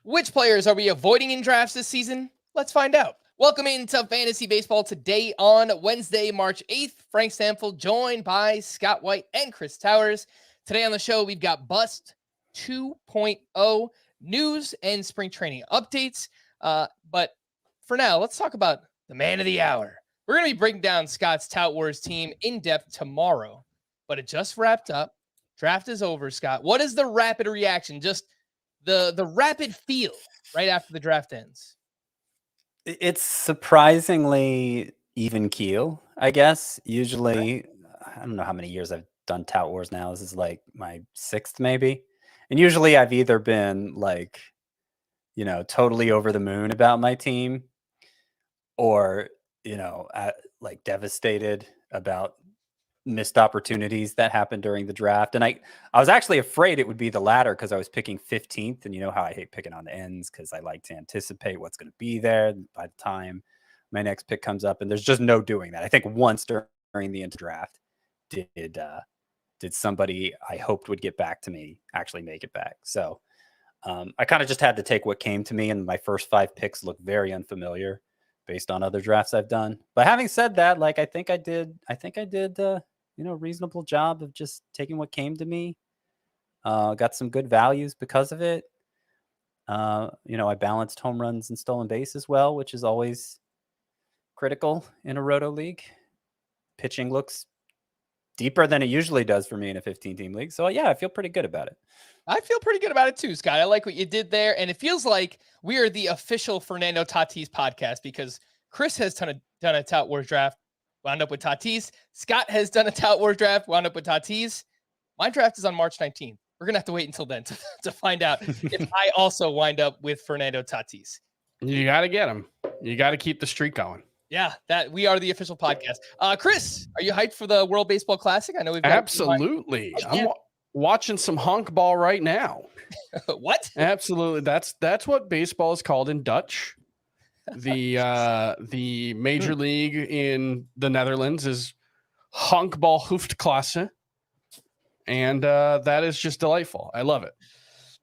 Which players are we avoiding in drafts this season? Let's find out. Welcome into Fantasy Baseball today on Wednesday, March 8th. Frank Stampfl joined by Scott White and Chris Towers. Today on the show, we've got Bust 2.0 news and spring training updates. But for now, let's talk about the man of the hour. We're going to be breaking down Scott's Tout Wars team in depth tomorrow, but it just wrapped up. Draft is over, Scott. What is the rapid reaction? Just the rapid feel right after the draft ends. It's surprisingly even keel, I guess. Usually, I don't know how many years I've done Tout Wars now. This is like my 6th maybe. And usually I've either been like, totally over the moon about my team or, like devastated about missed opportunities that happened during the draft. And I was actually afraid it would be the latter because I was picking 15th. And you know how I hate picking on the ends because I like to anticipate what's going to be there by the time my next pick comes up. And there's just no doing that. I think once during the draft did somebody I hoped would get back to me actually make it back. So I kind of just had to take what came to me, and my first 5 picks look very unfamiliar based on other drafts I've done. But having said that, like I think I did reasonable job of just taking what came to me. Got some good values because of it. I balanced home runs and stolen base as well, which is always critical in a roto league. Pitching looks deeper than it usually does for me in a 15-team league. So yeah, I feel pretty good about it. I feel pretty good about it too, Scott. I like what you did there. And it feels like we are the official Fernando Tatis podcast because Chris has done a Tout Wars draft, wound up with Tatis. Scott has done a Tout Wars draft, wound up with Tatis. My draft is on March 19th. We're going to have to wait until then to find out if I also wind up with Fernando Tatis. You got to get him. You got to keep the streak going. Yeah, that we are the official podcast. Chris, are you hyped for the World Baseball Classic? I know we've got absolutely. I'm watching some honk ball right now. What? Absolutely. That's what baseball is called in Dutch. The major league in the Netherlands is honkbal hoofdklasse, and that is just delightful. I love it.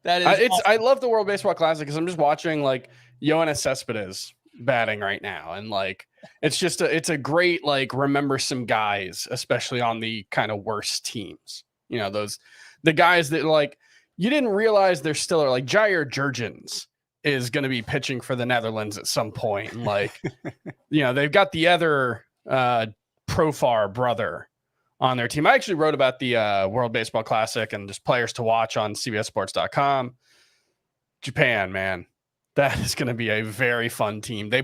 That is awesome. I love the World Baseball Classic because I'm just watching like Yoenis Cespedes batting right now, and like it's a great like remember some guys, especially on the kind of worst teams. The guys that like you didn't realize they're still like Jair Jurgens is going to be pitching for the Netherlands at some point. And like, they've got the other Profar brother on their team. I actually wrote about the World Baseball Classic and just players to watch on CBSSports.com. Japan, man, that is going to be a very fun team. They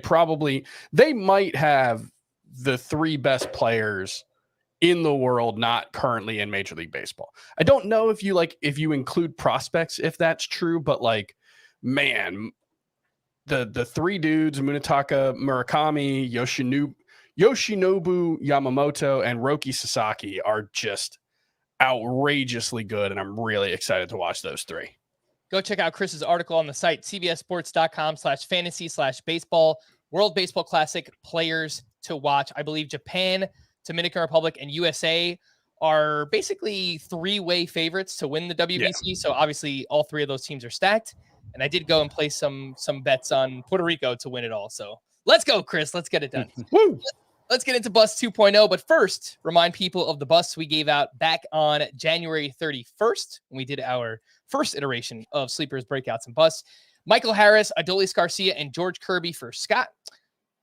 might have the 3 best players in the world not currently in Major League Baseball. I don't know if you include prospects, if that's true, but like, man, the 3 dudes, Munetaka Murakami, Yoshinobu Yamamoto, and Roki Sasaki are just outrageously good, and I'm really excited to watch those 3. Go check out Chris's article on the site, cbssports.com/fantasy/baseball, World Baseball Classic players to watch. I believe Japan, Dominican Republic, and USA are basically 3-way favorites to win the WBC. Yeah. So obviously all 3 of those teams are stacked. And I did go and place some bets on Puerto Rico to win it all. So let's go, Chris. Let's get it done. Woo! Let's get into Bust 2.0. But first, remind people of the busts we gave out back on January 31st when we did our first iteration of Sleepers, Breakouts, and Busts. Michael Harris, Adolis Garcia, and George Kirby for Scott.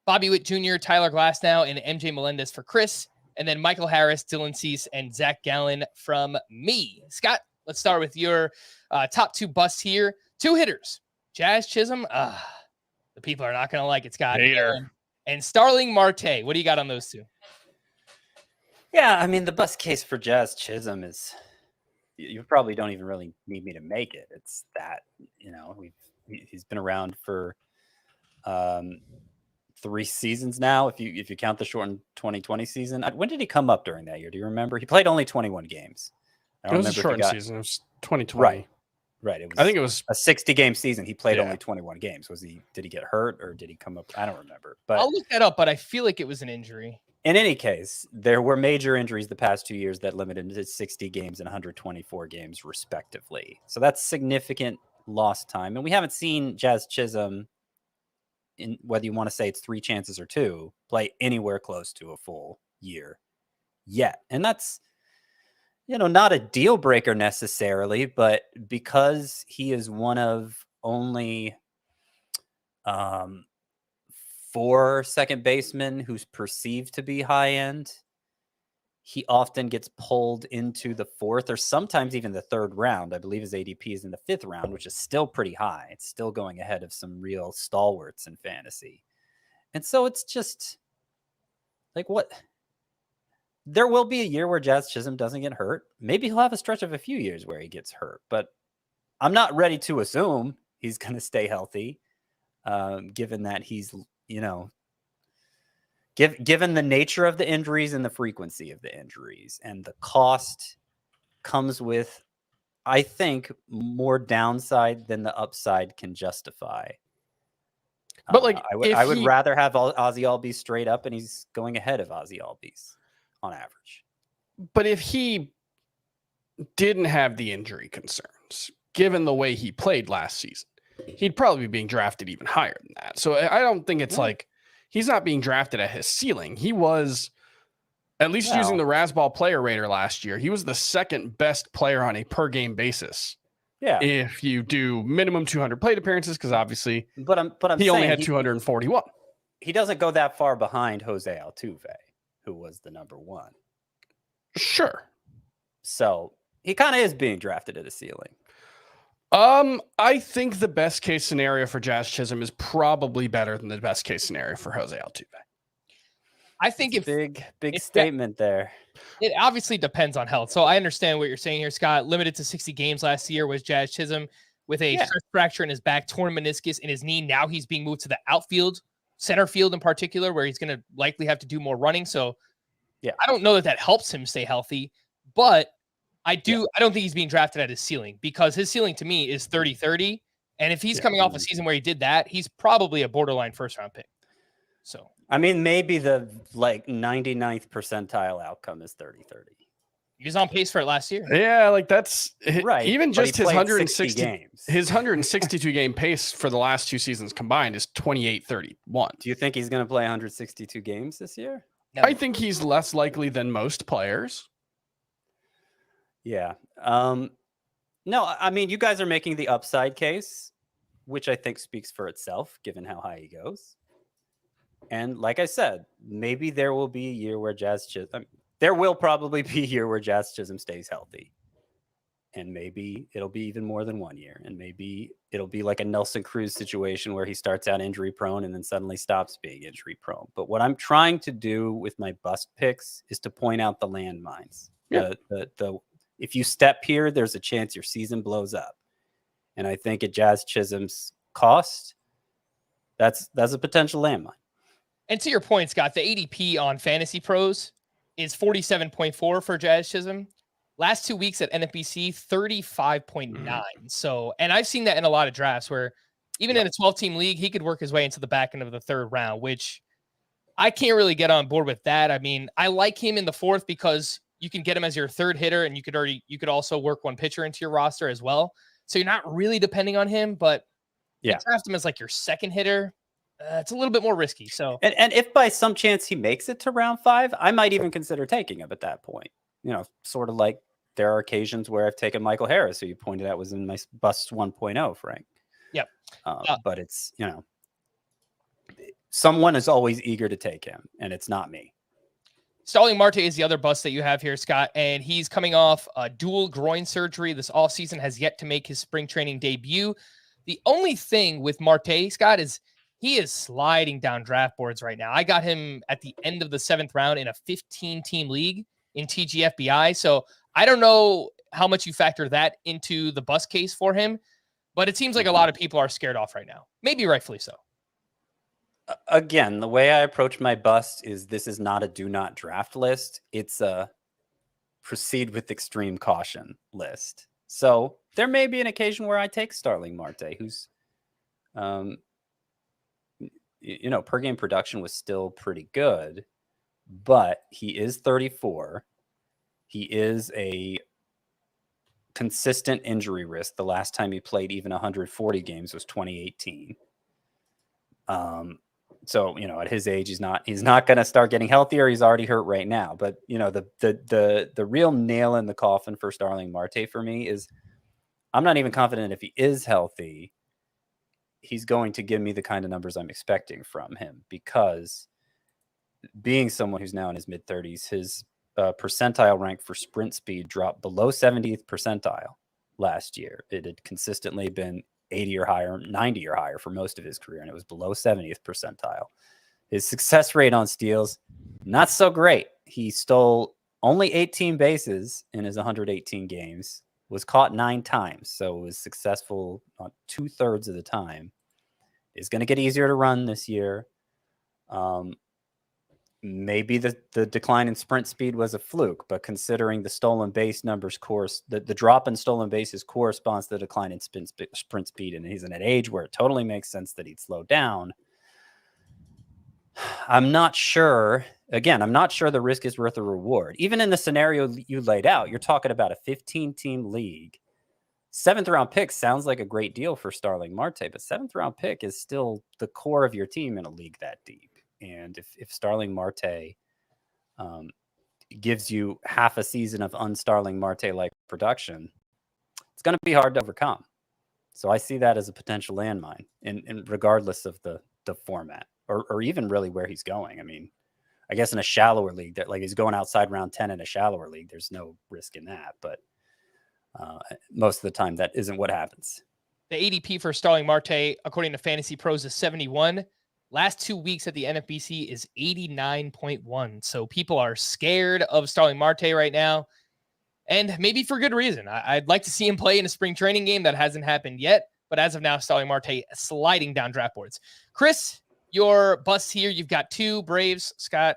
Bobby Witt Jr., Tyler Glasnow, and MJ Melendez for Chris. And then Michael Harris, Dylan Cease, and Zach Gallen from me. Scott, let's start with your top 2 busts here. 2 hitters, Jazz Chisholm. The people are not going to like it, Scott. And Starling Marte. What do you got on those 2? Yeah, I mean, the best case for Jazz Chisholm is you probably don't even really need me to make it. It's that, he's been around for 3 seasons now, if you count the shortened 2020 season. When did he come up during that year? Do you remember? He played only 21 games. It was a shortened season. It was 2020. Right. I think it was a 60-game season. He played only 21 games. Did he get hurt or did he come up? I don't remember. But I'll look that up, but I feel like it was an injury. In any case, there were major injuries the past 2 years that limited to 60 games and 124 games respectively. So that's significant lost time. And we haven't seen Jazz Chisholm, in whether you want to say it's 3 chances or 2, play anywhere close to a full year yet. And that's, not a deal breaker necessarily, but because he is one of only 4 second basemen who's perceived to be high end, he often gets pulled into the 4th or sometimes even the 3rd round. I believe his ADP is in the 5th round, which is still pretty high. It's still going ahead of some real stalwarts in fantasy. And so it's just like, what? There will be a year where Jazz Chisholm doesn't get hurt. Maybe he'll have a stretch of a few years where he gets hurt, but I'm not ready to assume he's going to stay healthy, given that he's, given the nature of the injuries and the frequency of the injuries, and the cost comes with, I think, more downside than the upside can justify. But like, I would rather have Ozzie Albies straight up, and he's going ahead of Ozzie Albies on average. But if he didn't have the injury concerns, given the way he played last season, he'd probably be being drafted even higher than that. So I don't think it's like he's not being drafted at his ceiling. He was, at least using the Razzball player rater last year, he was the 2nd best player on a per game basis. Yeah. If you do minimum 200 plate appearances, because obviously I'm he only had 241. He doesn't go that far behind Jose Altuve, who was the number 1. Sure. So he kind of is being drafted at a ceiling. I think the best case scenario for Jazz Chisholm is probably better than the best case scenario for Jose Altuve. I think it's big statement there. It obviously depends on health. So I understand what you're saying here, Scott. Limited to 60 games last year was Jazz Chisholm with a stress fracture in his back, torn meniscus in his knee. Now he's being moved to the outfield, center field in particular, where he's going to likely have to do more running. So I don't know that helps him stay healthy, but I don't think he's being drafted at his ceiling, because his ceiling to me is 30-30. And if he's coming off a season where he did that, he's probably a borderline 1st round pick. So, I mean, maybe the 99th percentile outcome is 30-30. He was on pace for it last year. Yeah, like that's right. Even just his 160 games. His 162 game pace for the last 2 seasons combined is 28-31. Do you think he's going to play 162 games this year? No. I think he's less likely than most players. Yeah. No, I mean, you guys are making the upside case, which I think speaks for itself, given how high he goes. And like I said, maybe there will be a year where there will probably be a year where Jazz Chisholm stays healthy. And maybe it'll be even more than 1 year. And maybe it'll be like a Nelson Cruz situation where he starts out injury prone and then suddenly stops being injury prone. But what I'm trying to do with my bust picks is to point out the landmines. Yeah. If you step here, there's a chance your season blows up. And I think at Jazz Chisholm's cost, that's a potential landmine. And to your point, Scott, the ADP on Fantasy Pros is 47.4 for Jazz Chisholm. Last 2 weeks at NFBC, 35.9. So, and I've seen that in a lot of drafts where even in a 12-team league, he could work his way into the back end of the 3rd round, which I can't really get on board with that. I mean, I like him in the 4th because you can get him as your 3rd hitter, and you could also work one pitcher into your roster as well. So you're not really depending on him, but you draft him as like your 2nd hitter. It's a little bit more risky. So, and if by some chance he makes it to round 5, I might even consider taking him at that point. Sort of like there are occasions where I've taken Michael Harris, who you pointed out was in my Bust 1.0, Frank. Yep. But it's, someone is always eager to take him, and it's not me. Starling Marte is the other bust that you have here, Scott, and he's coming off a dual groin surgery this offseason, has yet to make his spring training debut. The only thing with Marte, Scott, is he is sliding down draft boards right now. I got him at the end of the 7th round in a 15-team league in TGFBI. So I don't know how much you factor that into the bust case for him, but it seems like a lot of people are scared off right now. Maybe rightfully so. Again, the way I approach my bust is this is not a do not draft list. It's a proceed with extreme caution list. So there may be an occasion where I take Starling Marte, who's, per game production was still pretty good, but he is 34. He is a consistent injury risk. The last time he played even 140 games was 2018. So, at his age, he's not going to start getting healthier. He's already hurt right now. But, the real nail in the coffin for Starling Marte for me is I'm not even confident if he is healthy, he's going to give me the kind of numbers I'm expecting from him, because being someone who's now in his mid-30s, his percentile rank for sprint speed dropped below 70th percentile last year. It had consistently been 80 or higher, 90 or higher for most of his career, and it was below 70th percentile. His success rate on steals, not so great. He stole only 18 bases in his 118 games, was caught 9 times, so was successful on 2/3 of the time. It's going to get easier to run this year. Maybe the decline in sprint speed was a fluke, but considering the stolen base numbers the drop in stolen bases corresponds to the decline in sprint speed, and he's in an age where it totally makes sense that he'd slow down. I'm not sure. Again, I'm not sure the risk is worth the reward. Even in the scenario you laid out, you're talking about a 15-team league. 7th round pick sounds like a great deal for Starling Marte, but 7th round pick is still the core of your team in a league that deep. And if Starling Marte gives you half a season of un-Starling Marte-like production, it's going to be hard to overcome. So I see that as a potential landmine, in regardless of the format or even really where he's going. I mean, I guess in a shallower league, that like he's going outside round 10 in a shallower league, there's no risk in that. But most of the time, that isn't what happens. The ADP for Starling Marte, according to Fantasy Pros, is 71. Last 2 weeks at the NFBC is 89.1. So people are scared of Starling Marte right now, and maybe for good reason. I'd like to see him play in a spring training game. That hasn't happened yet, but as of now, Starling Marte sliding down draft boards. Chris, your bust here. You've got 2 Braves. Scott,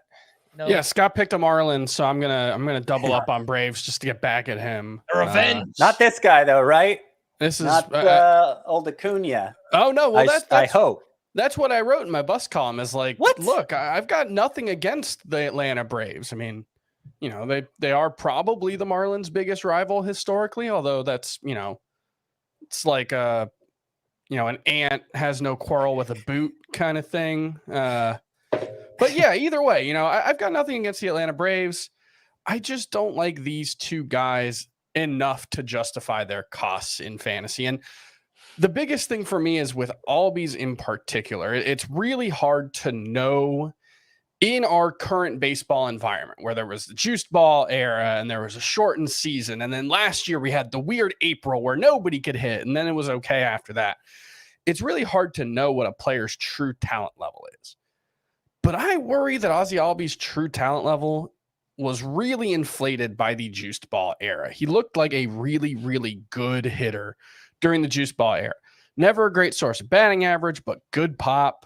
no. Yeah, Scott picked a Marlins, so I'm gonna double up on Braves just to get back at him. Revenge. Not this guy though, right? This is not old Acuna. Oh no, well I hope. That's what I wrote in my bust column is like, what? Look, I've got nothing against the Atlanta Braves. I mean, they are probably the Marlins' biggest rival historically, although that's, it's like an ant has no quarrel with a boot kind of thing. But yeah, either way, I've got nothing against the Atlanta Braves. I just don't like these 2 guys enough to justify their costs in fantasy. And the biggest thing for me is with Albies in particular, it's really hard to know in our current baseball environment where there was the juiced ball era and there was a shortened season. And then last year we had the weird April where nobody could hit. And then it was okay after that. It's really hard to know what a player's true talent level is. But I worry that Ozzie Albies' true talent level was really inflated by the juiced ball era. He looked like a really, really good hitter during the juice ball era. Never a great source of batting average, but good pop,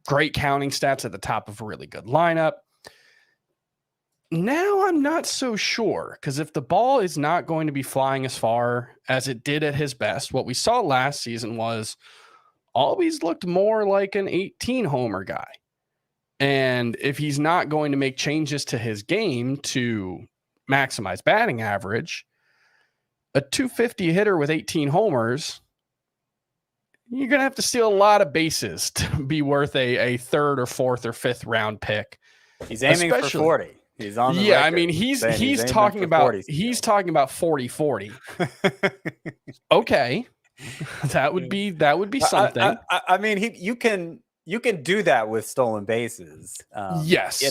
great counting stats at the top of a really good lineup. Now I'm not so sure, because if the ball is not going to be flying as far as it did at his best, what we saw last season was Albies looked more like an 18 homer guy. And if he's not going to make changes to his game to maximize batting average, a 250 hitter with 18 homers, you're going to have to steal a lot of bases to be worth a 3rd or 4th or 5th round pick. He's aiming for 40. He's on the record. I mean, he's talking about 40-40. Okay. That would be something. I mean, you can do that with stolen bases. Yes,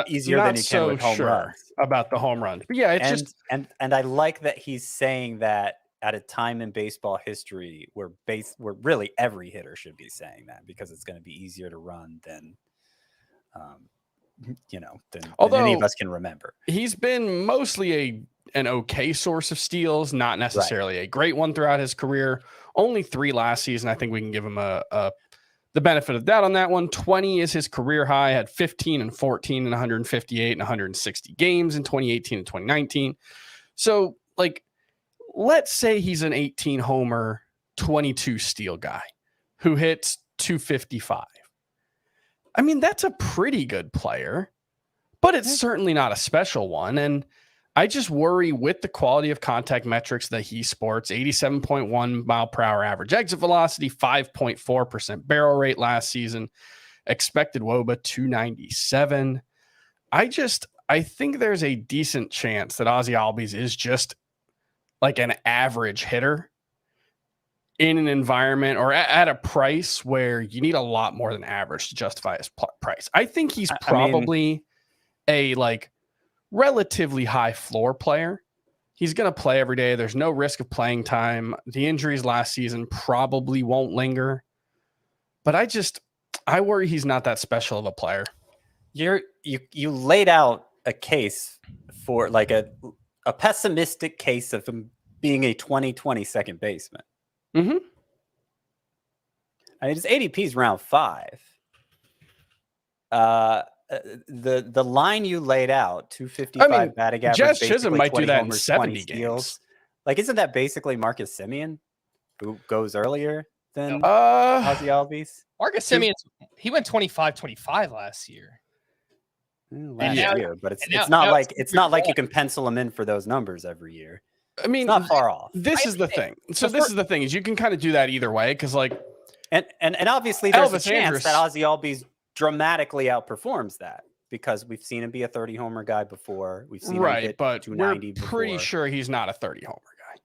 easier than you can with home runs. About the home runs, but yeah, it's and I like that he's saying that at a time in baseball history where really every hitter should be saying that, because it's going to be easier to run than any of us can remember. He's been mostly an okay source of steals, not necessarily a great one throughout his career. Only 3 last season. I think we can give him the benefit of doubt on that one. 20 is his career high, had 15 and 14 and 158 and 160 games in 2018 and 2019. So, let's say he's an 18 homer, 22 steal guy who hits 255. I mean, that's a pretty good player, but it's certainly not a special one. And I just worry with the quality of contact metrics that he sports, 87.1 mile per hour average exit velocity, 5.4% barrel rate last season, expected WOBA 297. I think there's a decent chance that Ozzie Albies is just like an average hitter in an environment or at a price where you need a lot more than average to justify his price. I think he's probably a like relatively high floor player. He's going to play every day. There's no risk of playing time. The injuries last season probably won't linger, but I worry he's not that special of a player. You laid out a case for like a pessimistic case of him being a 2020 second baseman. Mm-hmm. I mean, his ADP is round 5. The line you laid out, 255 batting average. Jazz Chisholm might do that in 70 games. Like, isn't that basically Marcus Semien, who goes earlier than Ozzie Albies? Marcus Semien, he went 25-25 last year. Last year, but it's not like you can pencil him in for those numbers every year. I mean, it's not far off. This is the thing. So this is the thing is you can kind of do that either way because like, and obviously there's a chance Andrews, that Ozzie Albies dramatically outperforms that because we've seen him be a 30 homer guy before. We've seen him hit but 290 we're pretty before. sure he's not a 30 homer guy.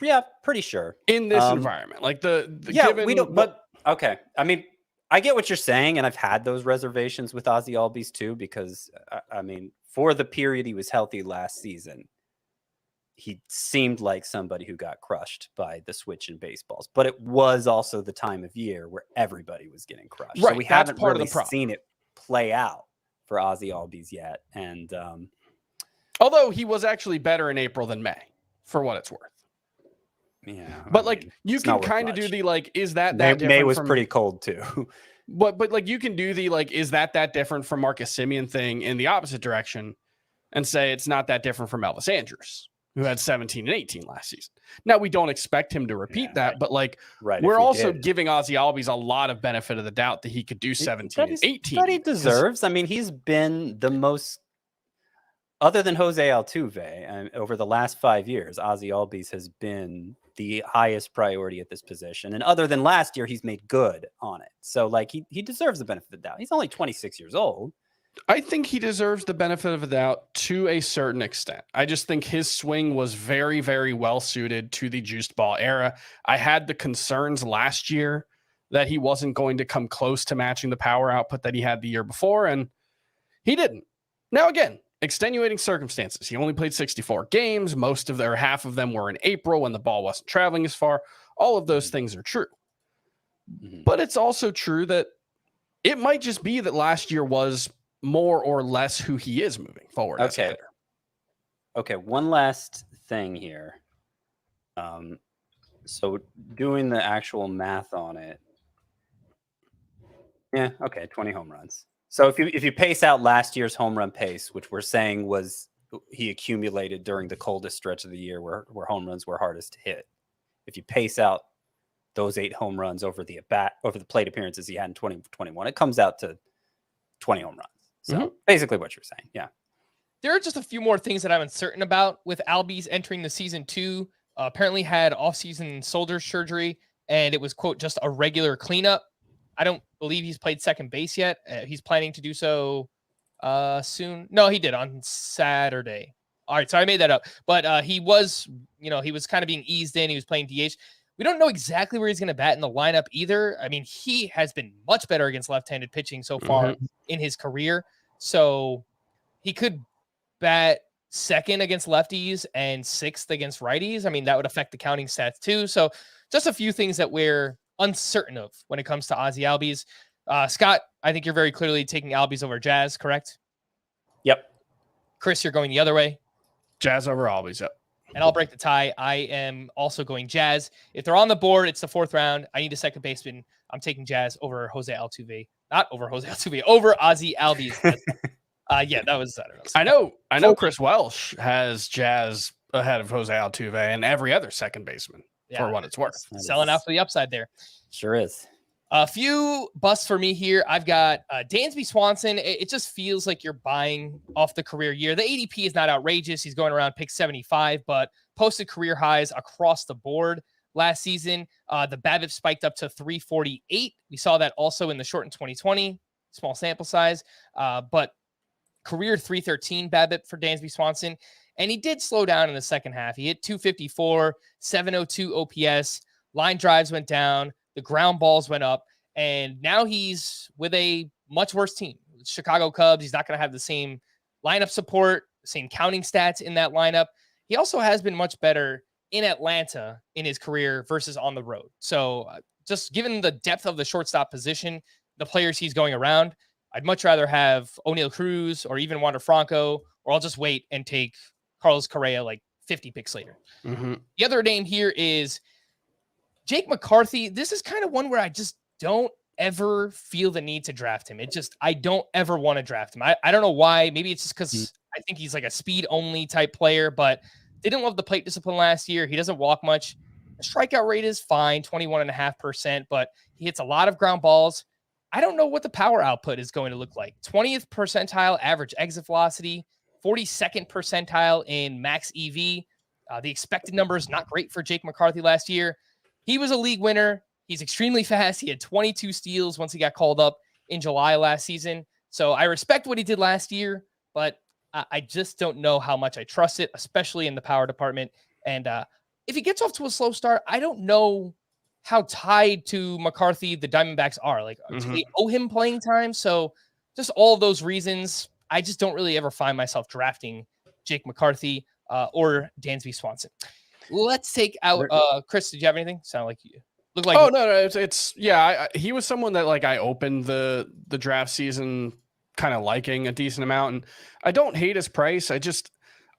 Yeah, pretty sure in this environment. Like we don't. But okay, I mean, I get what you're saying, and I've had those reservations with Ozzie Albies too because I mean, for the period he was healthy last season, he seemed like somebody who got crushed by the switch in baseballs, but it was also the time of year where everybody was getting crushed. Right, so we that's haven't part really of the problem. seen it play out for Ozzie Albies yet. And although he was actually better in April than May, for what it's worth. Yeah, but like you can kind of do the like, is that May was pretty cold too. But like you can do the like, is that different from Marcus Semien thing in the opposite direction, and say it's not that different from Elvis Andrews, who had 17 and 18 last season. Now, we don't expect him to repeat that, but like we're also giving Ozzie Albies a lot of benefit of the doubt that he could do 17 and 18. That he deserves. I mean, he's been the most, other than Jose Altuve, over the last 5 years, Ozzie Albies has been the highest priority at this position. And other than last year, he's made good on it. So like he deserves the benefit of the doubt. He's only 26 years old. I think he deserves the benefit of the doubt to a certain extent. I just think his swing was very, very well suited to the juiced ball era. I had the concerns last year that he wasn't going to come close to matching the power output that he had the year before, and he didn't. Now, again, extenuating circumstances. He only played 64 games. Half of them were in April when the ball wasn't traveling as far. All of those things are true. Mm-hmm. But it's also true that it might just be that last year was more or less who he is moving forward. Okay. One last thing here. So doing the actual math on it. Yeah. Okay. 20 home runs. So if you pace out last year's home run pace, which we're saying was he accumulated during the coldest stretch of the year where home runs were hardest to hit. If you pace out those 8 home runs over the plate appearances he had in 2021, it comes out to 20 home runs. So basically what you're saying. Yeah. There are just a few more things that I'm uncertain about with Albies entering the season 2. Apparently had off-season shoulder surgery, and it was, quote, just a regular cleanup. I don't believe he's played second base yet. He's planning to do so soon. No, he did on Saturday. All right, so I made that up. But he was kind of being eased in. He was playing DH. We don't know exactly where he's going to bat in the lineup either. I mean, he has been much better against left-handed pitching so far in his career. So he could bat second against lefties and 6th against righties. I mean, that would affect the counting stats too. So just a few things that we're uncertain of when it comes to Ozzie Albies. Scott, I think you're very clearly taking Albies over Jazz, correct? Yep. Chris, you're going the other way. Jazz over Albies, yep. And I'll break the tie. I am also going Jazz. If they're on the board, it's the 4th round. I need a second baseman. I'm taking Jazz over Jose Altuve. Not over Jose Altuve, over Ozzie Albies. Yeah, that was, I don't know. I know Chris Welsh has Jazz ahead of Jose Altuve and every other second baseman for what it's worth. Selling out for the upside there. Sure is. A few busts for me here. I've got Dansby Swanson. It just feels like you're buying off the career year. The ADP is not outrageous. He's going around pick 75, but posted career highs across the board last season. The BABIP spiked up to 348. We saw that also in the shortened 2020, small sample size, but career 313 BABIP for Dansby Swanson. And he did slow down in the second half. He hit 254, 702 OPS. Line drives went down. The ground balls went up. And now he's with a much worse team. Chicago Cubs. He's not going to have the same lineup support, same counting stats in that lineup. He also has been much better in Atlanta in his career versus on the road. So just given the depth of the shortstop position, the players he's going around, I'd much rather have O'Neal Cruz or even Wander Franco, or I'll just wait and take Carlos Correa like 50 picks later. Mm-hmm. The other name here is Jake McCarthy. This is kind of one where I just don't ever feel the need to draft him. I don't ever want to draft him. I don't know why. Maybe it's just because I think he's like a speed only type player, but didn't love the plate discipline last year. He doesn't walk much. The strikeout rate is fine, 21.5%, but he hits a lot of ground balls. I don't know what the power output is going to look like. 20th percentile average exit velocity, 42nd percentile in max EV. The expected number is not great for Jake McCarthy last year. He was a league winner. He's extremely fast. He had 22 steals once he got called up in July last season. So I respect what he did last year, but I just don't know how much I trust it, especially in the power department. And if he gets off to a slow start, I don't know how tied to McCarthy the Diamondbacks are. Like, do they owe him playing time? So just all of those reasons, I just don't really ever find myself drafting Jake McCarthy or Dansby Swanson. Let's take out Chris. Did you have anything? Sound like you look like. Oh no, it's yeah. He was someone that like I opened the draft season kind of liking a decent amount, and I don't hate his price. I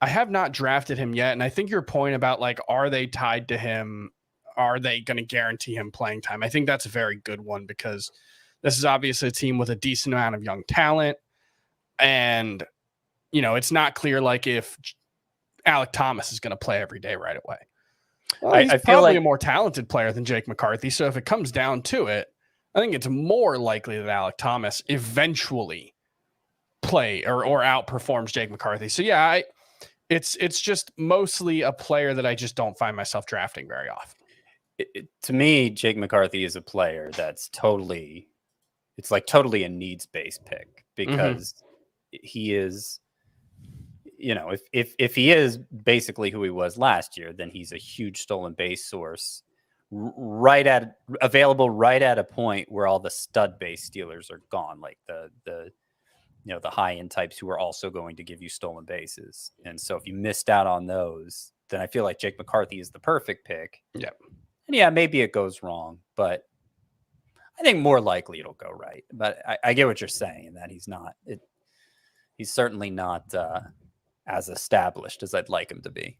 have not drafted him yet, and I think your point about like, are they tied to him? Are they going to guarantee him playing time? I think that's a very good one because this is obviously a team with a decent amount of young talent, and it's not clear like if Alec Thomas is going to play every day right away. Well, he's I feel probably like a more talented player than Jake McCarthy. So if it comes down to it, I think it's more likely that Alec Thomas eventually play or outperforms Jake McCarthy. So yeah, it's just mostly a player that I just don't find myself drafting very often. To me, Jake McCarthy is a player that's totally a needs-based pick because he is, if he is basically who he was last year, then he's a huge stolen base source available right at a point where all the stud-based stealers are gone, like the high-end types who are also going to give you stolen bases. And so if you missed out on those, then I feel like Jake McCarthy is the perfect pick. Yeah. And yeah, maybe it goes wrong, but I think more likely it'll go right. But I get what you're saying, that he's certainly not as established as I'd like him to be.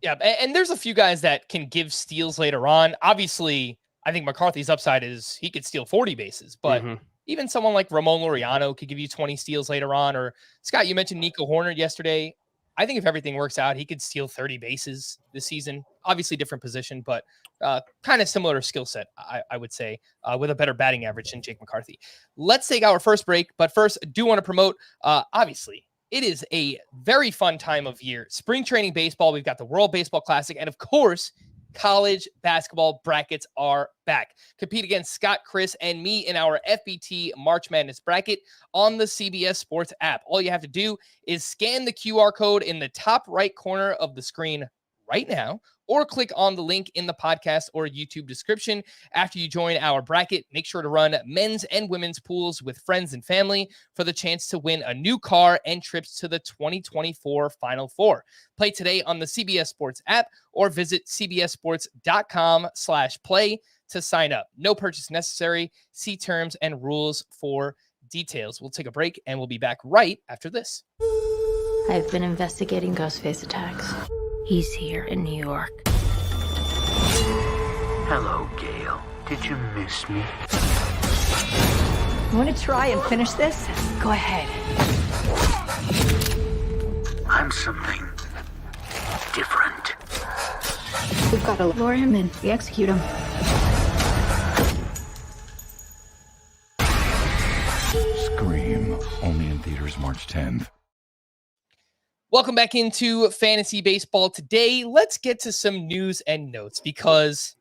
Yeah, and there's a few guys that can give steals later on. Obviously, I think McCarthy's upside is he could steal 40 bases, but even someone like Ramon Laureano could give you 20 steals later on. Or Scott, you mentioned Nico Horner yesterday. I think if everything works out, he could steal 30 bases this season. Obviously different position, but kind of similar skill set, I would say, with a better batting average than Jake McCarthy. Let's take our first break. But first, I do want to promote, obviously, it is a very fun time of year. Spring training baseball. We've got the World Baseball Classic. And of course, college basketball brackets are back. Compete against Scott, Chris, and me in our FBT March Madness bracket on the CBS Sports app. All you have to do is scan the QR code in the top right corner of the screen right now, or click on the link in the podcast or YouTube description. After you join our bracket, make sure to run men's and women's pools with friends and family for the chance to win a new car and trips to the 2024 Final Four. Play today on the CBS Sports app or visit cbssports.com/play to sign up. No purchase necessary. See terms and rules for details. We'll take a break and we'll be back right after this. I've been investigating Ghostface attacks. He's here in New York. Hello, Gail. Did you miss me? You want to try and finish this? Go ahead. I'm something different. We've got to lure him in. We execute him. only in theaters March 10th. Welcome back into Fantasy Baseball. Today, let's get to some news and notes because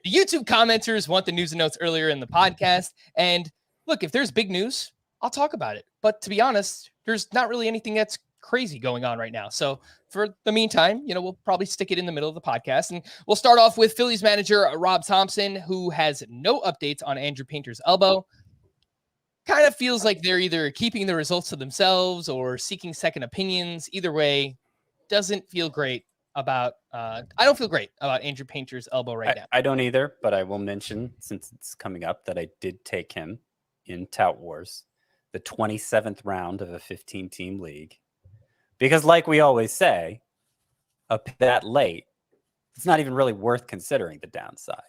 the YouTube commenters want the news and notes earlier in the podcast. And look, if there's big news, I'll talk about it. But to be honest, there's not really anything that's crazy going on right now. So for the meantime, we'll probably stick it in the middle of the podcast. And we'll start off with Phillies manager Rob Thompson, who has no updates on Andrew Painter's elbow. Kind of feels like they're either keeping the results to themselves or seeking second opinions. Either way, doesn't feel great about I don't feel great about Andrew Painter's elbow right now. I don't either, but I will mention, since it's coming up, that I did take him in Tout Wars, the 27th round of a 15-team league. Because like we always say, up that late, it's not even really worth considering the downside.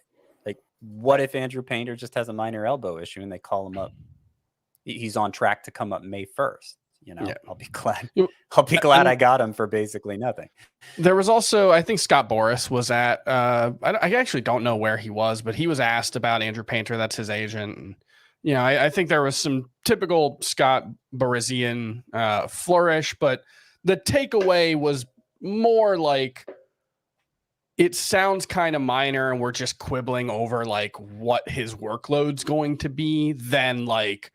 Like, what if Andrew Painter just has a minor elbow issue and they call him up? He's on track to come up May 1st. I'll be glad. I got him for basically nothing. There was also, I think Scott Boras was at, I actually don't know where he was, but he was asked about Andrew Painter. That's his agent. And, I think there was some typical Scott Borasian flourish, but the takeaway was more like, it sounds kind of minor and we're just quibbling over like what his workload's going to be than like,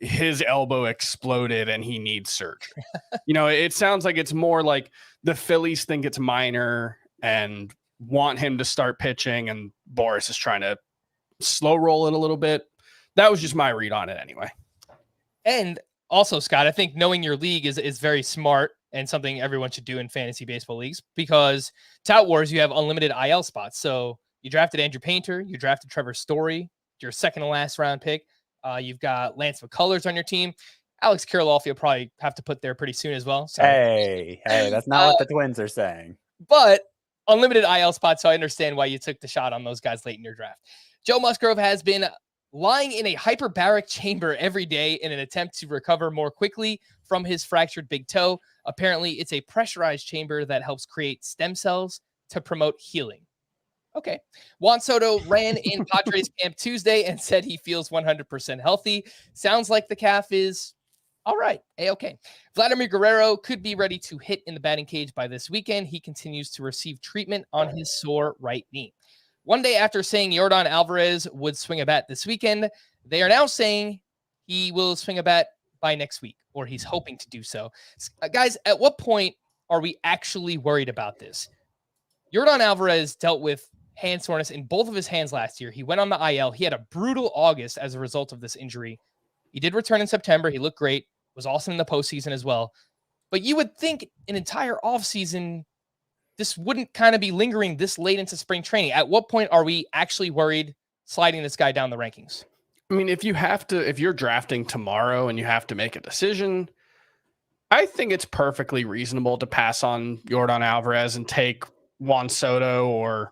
his elbow exploded and he needs surgery. It sounds like it's more like the Phillies think it's minor and want him to start pitching, and Boras is trying to slow roll it a little bit. That was just my read on it anyway. And also, Scott, I think knowing your league is very smart and something everyone should do in fantasy baseball leagues, because Tout Wars, you have unlimited IL spots. So you drafted Andrew Painter, you drafted Trevor Story, your second to last round pick. You've got Lance McCullers on your team. Alex Kirilloff, you'll probably have to put there pretty soon as well. So. Hey, that's not what the Twins are saying. But unlimited IL spots, so I understand why you took the shot on those guys late in your draft. Joe Musgrove has been lying in a hyperbaric chamber every day in an attempt to recover more quickly from his fractured big toe. Apparently, it's a pressurized chamber that helps create stem cells to promote healing. Okay. Juan Soto ran in Padres camp Tuesday and said he feels 100% healthy. Sounds like the calf is all right. Okay. Vladimir Guerrero could be ready to hit in the batting cage by this weekend. He continues to receive treatment on his sore right knee. One day after saying Yordan Alvarez would swing a bat this weekend, they are now saying he will swing a bat by next week, or he's hoping to do so. Guys, at what point are we actually worried about this? Yordan Alvarez dealt with hand soreness in both of his hands last year. He went on the IL. He had a brutal August as a result of this injury. He did return in September. He looked great, was awesome in the postseason as well. But you would think an entire offseason, this wouldn't kind of be lingering this late into spring training. At what point are we actually worried sliding this guy down the rankings? I mean, if you're drafting tomorrow and you have to make a decision, I think it's perfectly reasonable to pass on Yordan Alvarez and take Juan Soto or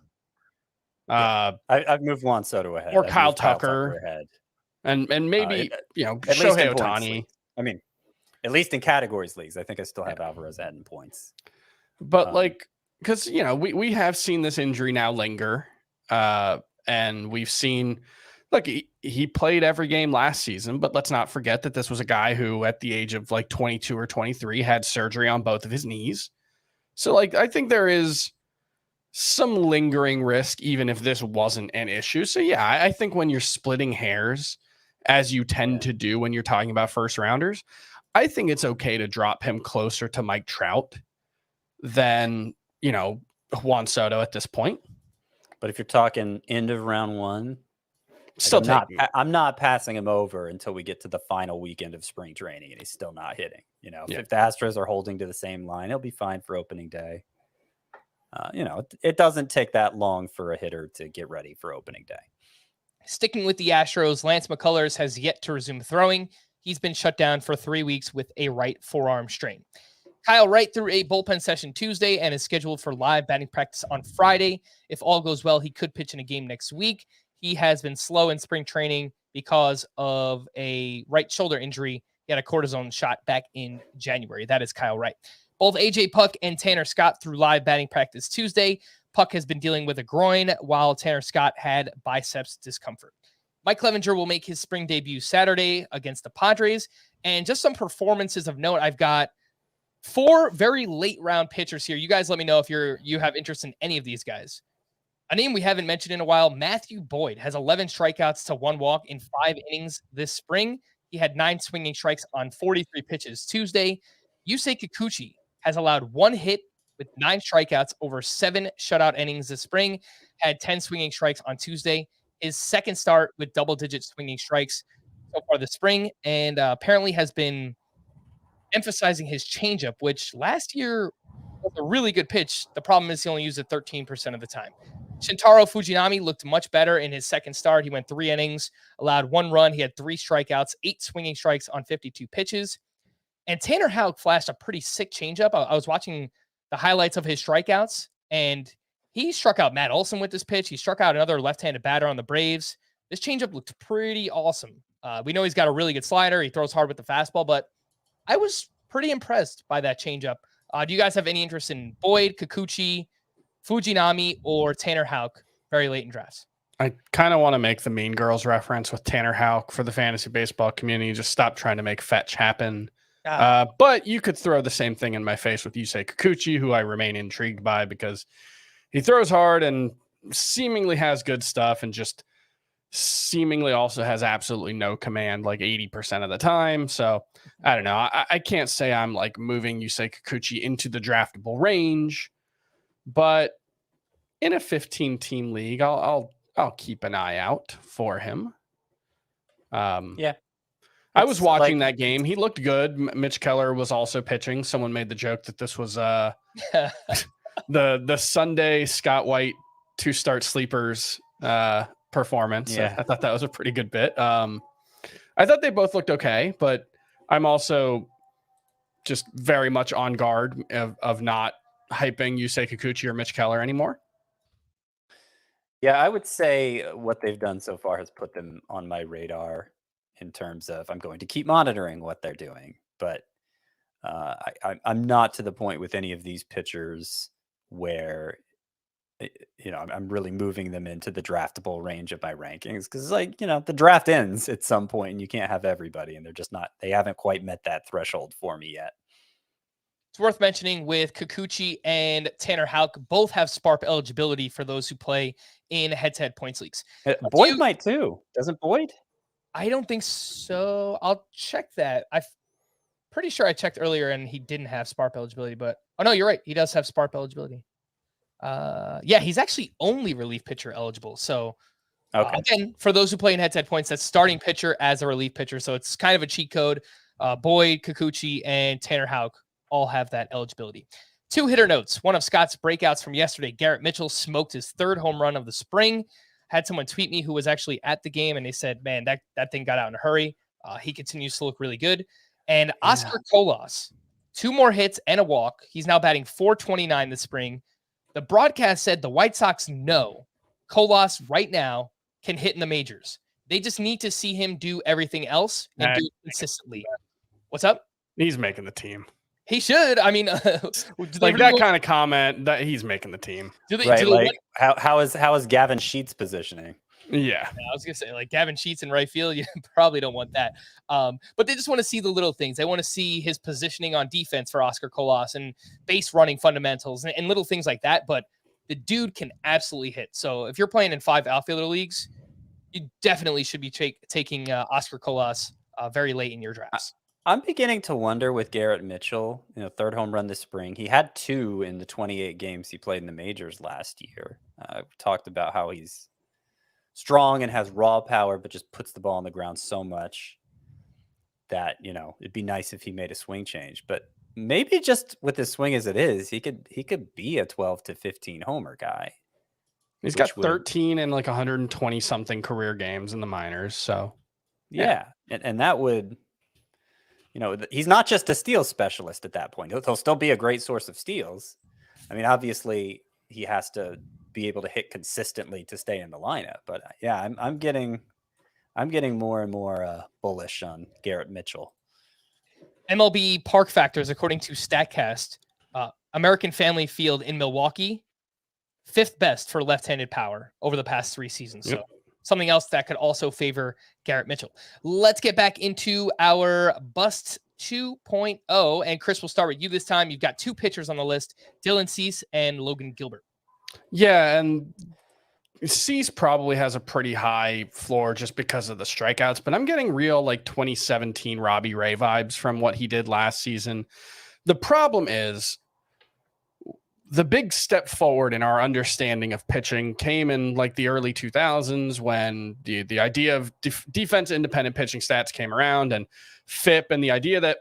I've moved Juan Soto ahead. Or Kyle Tucker ahead. And maybe, Shohei Ohtani. I mean, at least in categories leagues, I think I still have Alvarez ahead in points. But because, we have seen this injury now linger. And we've seen, look, he played every game last season, but let's not forget that this was a guy who at the age of 22 or 23 had surgery on both of his knees. So I think there is some lingering risk, even if this wasn't an issue. So yeah, I think when you're splitting hairs, as you tend to do when you're talking about first rounders, I think it's okay to drop him closer to Mike Trout than, Juan Soto at this point. But if you're talking end of round one, I'm not passing him over until we get to the final weekend of spring training and he's still not hitting. If the Astros are holding to the same line, he'll be fine for opening day. It doesn't take that long for a hitter to get ready for opening day. Sticking with the Astros, Lance McCullers has yet to resume throwing. He's been shut down for 3 weeks with a right forearm strain. Kyle Wright threw a bullpen session Tuesday and is scheduled for live batting practice on Friday. If all goes well, he could pitch in a game next week. He has been slow in spring training because of a right shoulder injury. He had a cortisone shot back in January. That is Kyle Wright. Both AJ Puck and Tanner Scott threw live batting practice Tuesday. Puck has been dealing with a groin, while Tanner Scott had biceps discomfort. Mike Clevenger will make his spring debut Saturday against the Padres. And just some performances of note. I've got 4 very late round pitchers here. You guys let me know if you have interest in any of these guys. A name we haven't mentioned in a while, Matthew Boyd, has 11 strikeouts to 1 walk in 5 innings this spring. He had 9 swinging strikes on 43 pitches Tuesday. Yusei Kikuchi has allowed 1 hit with 9 strikeouts over 7 shutout innings this spring, had 10 swinging strikes on Tuesday. His second start with double-digit swinging strikes so far this spring, and apparently has been emphasizing his changeup, which last year was a really good pitch. The problem is he only used it 13% of the time. Shintaro Fujinami looked much better in his second start. He went 3 innings, allowed 1 run. He had 3 strikeouts, 8 swinging strikes on 52 pitches. And Tanner Houck flashed a pretty sick changeup. I was watching the highlights of his strikeouts, and he struck out Matt Olson with this pitch. He struck out another left-handed batter on the Braves. This changeup looked pretty awesome. We know he's got a really good slider. He throws hard with the fastball, but I was pretty impressed by that changeup. Do you guys have any interest in Boyd, Kikuchi, Fujinami, or Tanner Houck very late in drafts? I kind of want to make the Mean Girls reference with Tanner Houck for the fantasy baseball community. Just stop trying to make fetch happen. But you could throw the same thing in my face with Yusei Kikuchi, who I remain intrigued by because he throws hard and seemingly has good stuff and just seemingly also has absolutely no command like 80% of the time. So I don't know. I can't say I'm like moving Yusei Kikuchi into the draftable range, but in a 15-team league, I'll keep an eye out for him. Yeah. I was watching that game. He looked good. Mitch Keller was also pitching. Someone made the joke that this was the Sunday Scott White 2-start sleepers performance. Yeah. I thought that was a pretty good bit. I thought they both looked okay, but I'm also just very much on guard of not hyping Yusei Kikuchi or Mitch Keller anymore. Yeah, I would say what they've done so far has put them on my radar in terms of I'm going to keep monitoring what they're doing. But I'm not to the point with any of these pitchers where, I'm really moving them into the draftable range of my rankings because, the draft ends at some point and you can't have everybody, and they haven't quite met that threshold for me yet. It's worth mentioning with Kikuchi and Tanner Houck, both have SPARP eligibility for those who play in head-to-head points leagues. Boyd might too. Doesn't Boyd? I don't think so. I'll check that. I'm pretty sure I checked earlier and he didn't have SPARP eligibility, but no, you're right. He does have SPARP eligibility. Yeah, he's actually only relief pitcher eligible. So again, for those who play in head-to-head points, that's starting pitcher as a relief pitcher. So it's kind of a cheat code. Boyd, Kikuchi, and Tanner Houck all have that eligibility. 2 hitter notes. One of Scott's breakouts from yesterday. Garrett Mitchell smoked his 3rd home run of the spring. Had someone tweet me who was actually at the game, and they said, man, that thing got out in a hurry. He continues to look really good. And Oscar Colas, 2 more hits and a walk. He's now batting .429 this spring. The broadcast said the White Sox know Colas right now can hit in the majors. They just need to see him do everything else and do it consistently. What's up? He's making the team. He should. I mean, like that kind of comment that he's making the team. How is Gavin Sheets positioning? Yeah, I was gonna say like Gavin Sheets in right field. You probably don't want that. But they just want to see the little things. They want to see his positioning on defense for Oscar Colas and base running fundamentals and little things like that. But the dude can absolutely hit. So if you're playing in 5 outfielder leagues, you definitely should be taking Oscar Colas very late in your drafts. I'm beginning to wonder with Garrett Mitchell, 3rd home run this spring. He had 2 in the 28 games he played in the majors last year. We talked about how he's strong and has raw power, but just puts the ball on the ground so much that, it'd be nice if he made a swing change. But maybe just with his swing as it is, he could be a 12 to 15 homer guy. He's got 13 and like 120 something career games in the minors. So yeah. And that would, he's not just a steal specialist at that point. He'll still be a great source of steals. I mean, obviously he has to be able to hit consistently to stay in the lineup. But yeah, I'm getting more and more bullish on Garrett Mitchell. MLB park factors, according to StatCast, American Family Field in Milwaukee, 5th best for left-handed power over the past 3 seasons. Yep. So something else that could also favor Garrett Mitchell. Let's get back into our Bust 2.0. And Chris, we'll start with you this time. You've got 2 pitchers on the list, Dylan Cease and Logan Gilbert. Yeah, and Cease probably has a pretty high floor just because of the strikeouts, but I'm getting real like 2017 Robbie Ray vibes from what he did last season. The problem is the big step forward in our understanding of pitching came in like the early 2000s when the idea of defense independent pitching stats came around, and FIP, and the idea that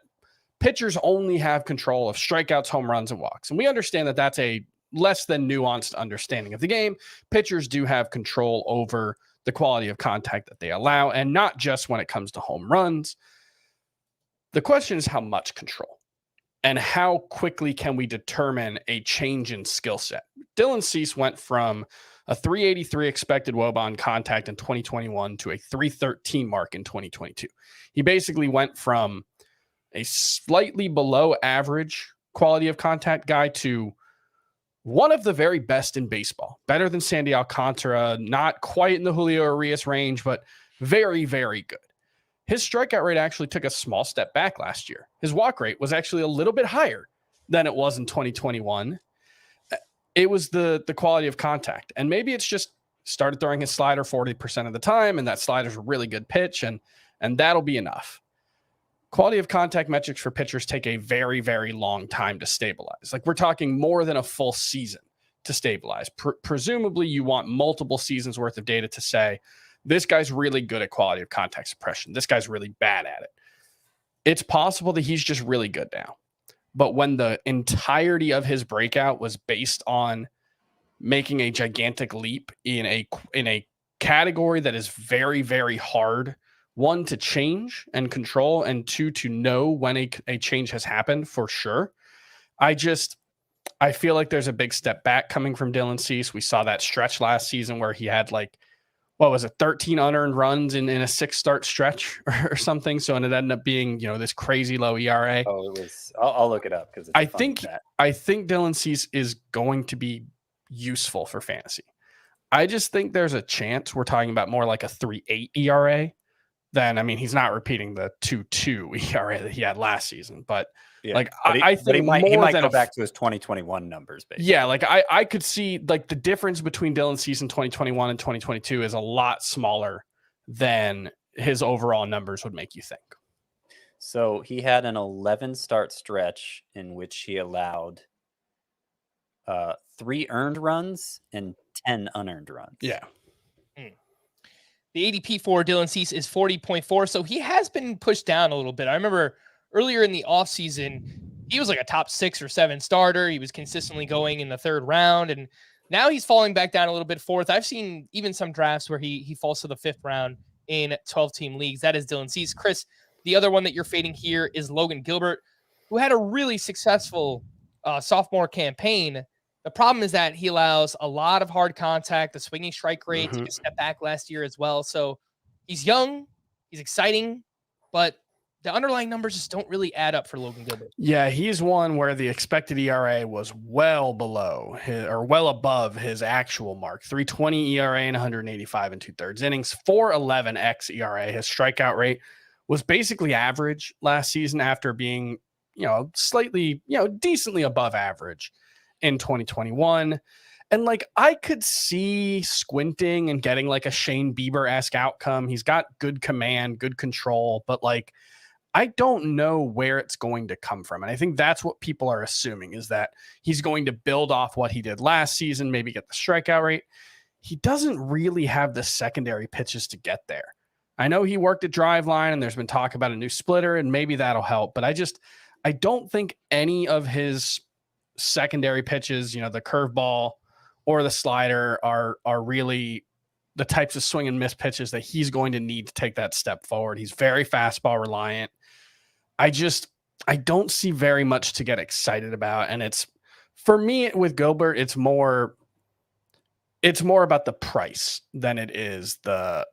pitchers only have control of strikeouts, home runs, and walks. And we understand that that's a less than nuanced understanding of the game. Pitchers do have control over the quality of contact that they allow, and not just when it comes to home runs. The question is how much control and how quickly can we determine a change in skill set. Dylan Cease went from a 383 expected WOBA on contact in 2021 to a 313 mark in 2022. He basically went from a slightly below average quality of contact guy to one of the very best in baseball, better than Sandy Alcantara, not quite in the Julio Urias range, but very, very good. His strikeout rate actually took a small step back last year. His walk rate was actually a little bit higher than it was in 2021. It was the quality of contact. And maybe it's just started throwing his slider 40% of the time, and that slider's a really good pitch, and that'll be enough. Quality of contact metrics for pitchers take a very, very long time to stabilize. Like, we're talking more than a full season to stabilize. Presumably, you want multiple seasons worth of data to say, this guy's really good at quality of contact suppression. This guy's really bad at it. It's possible that he's just really good now. But when the entirety of his breakout was based on making a gigantic leap in a category that is very, very hard, 1, to change and control, and 2, to know when a change has happened for sure. I feel like there's a big step back coming from Dylan Cease. We saw that stretch last season where he had 13 unearned runs in a 6-start stretch or something. So, and it ended up being, this crazy low ERA. Oh, it was. I'll look it up because I think Dylan Cease is going to be useful for fantasy. I just think there's a chance we're talking about more like a 3.8 ERA than, he's not repeating the 2.2 ERA that he had last season, but yeah. I think he might go back to his 2021 numbers. Basically. Yeah, I could see the difference between Dylan Cease in 2021 and 2022 is a lot smaller than his overall numbers would make you think. So he had an 11-start stretch in which he allowed 3 earned runs and 10 unearned runs. Yeah. The ADP for Dylan Cease is 40.4, so he has been pushed down a little bit. I remember earlier in the offseason, he was like a top 6 or 7 starter. He was consistently going in the 3rd round, and now he's falling back down a little bit 4th. I've seen even some drafts where he falls to the 5th round in 12-team leagues. That is Dylan Cease. Chris, the other one that you're fading here is Logan Gilbert, who had a really successful sophomore campaign. The problem is that he allows a lot of hard contact, the swinging strike rate, took a step back last year as well. So he's young, he's exciting, but the underlying numbers just don't really add up for Logan Gilbert. Yeah, he's one where the expected ERA was well above his actual mark. 3.20 ERA and 185 and 2/3 innings, 4.11 xERA. His strikeout rate was basically average last season after being, slightly, decently above average in 2021. And I could see squinting and getting a Shane Bieber-esque outcome. He's got good command, good control, but I don't know where it's going to come from. And I think that's what people are assuming, is that he's going to build off what he did last season, maybe get the strikeout rate. He doesn't really have the secondary pitches to get there. I know he worked at Driveline, and there's been talk about a new splitter, and maybe that'll help, but I don't think any of his secondary pitches, the curveball or the slider are really the types of swing and miss pitches that he's going to need to take that step forward. He's very fastball reliant. I don't see very much to get excited about. And it's, for me with Gilbert, it's more about the price than it is the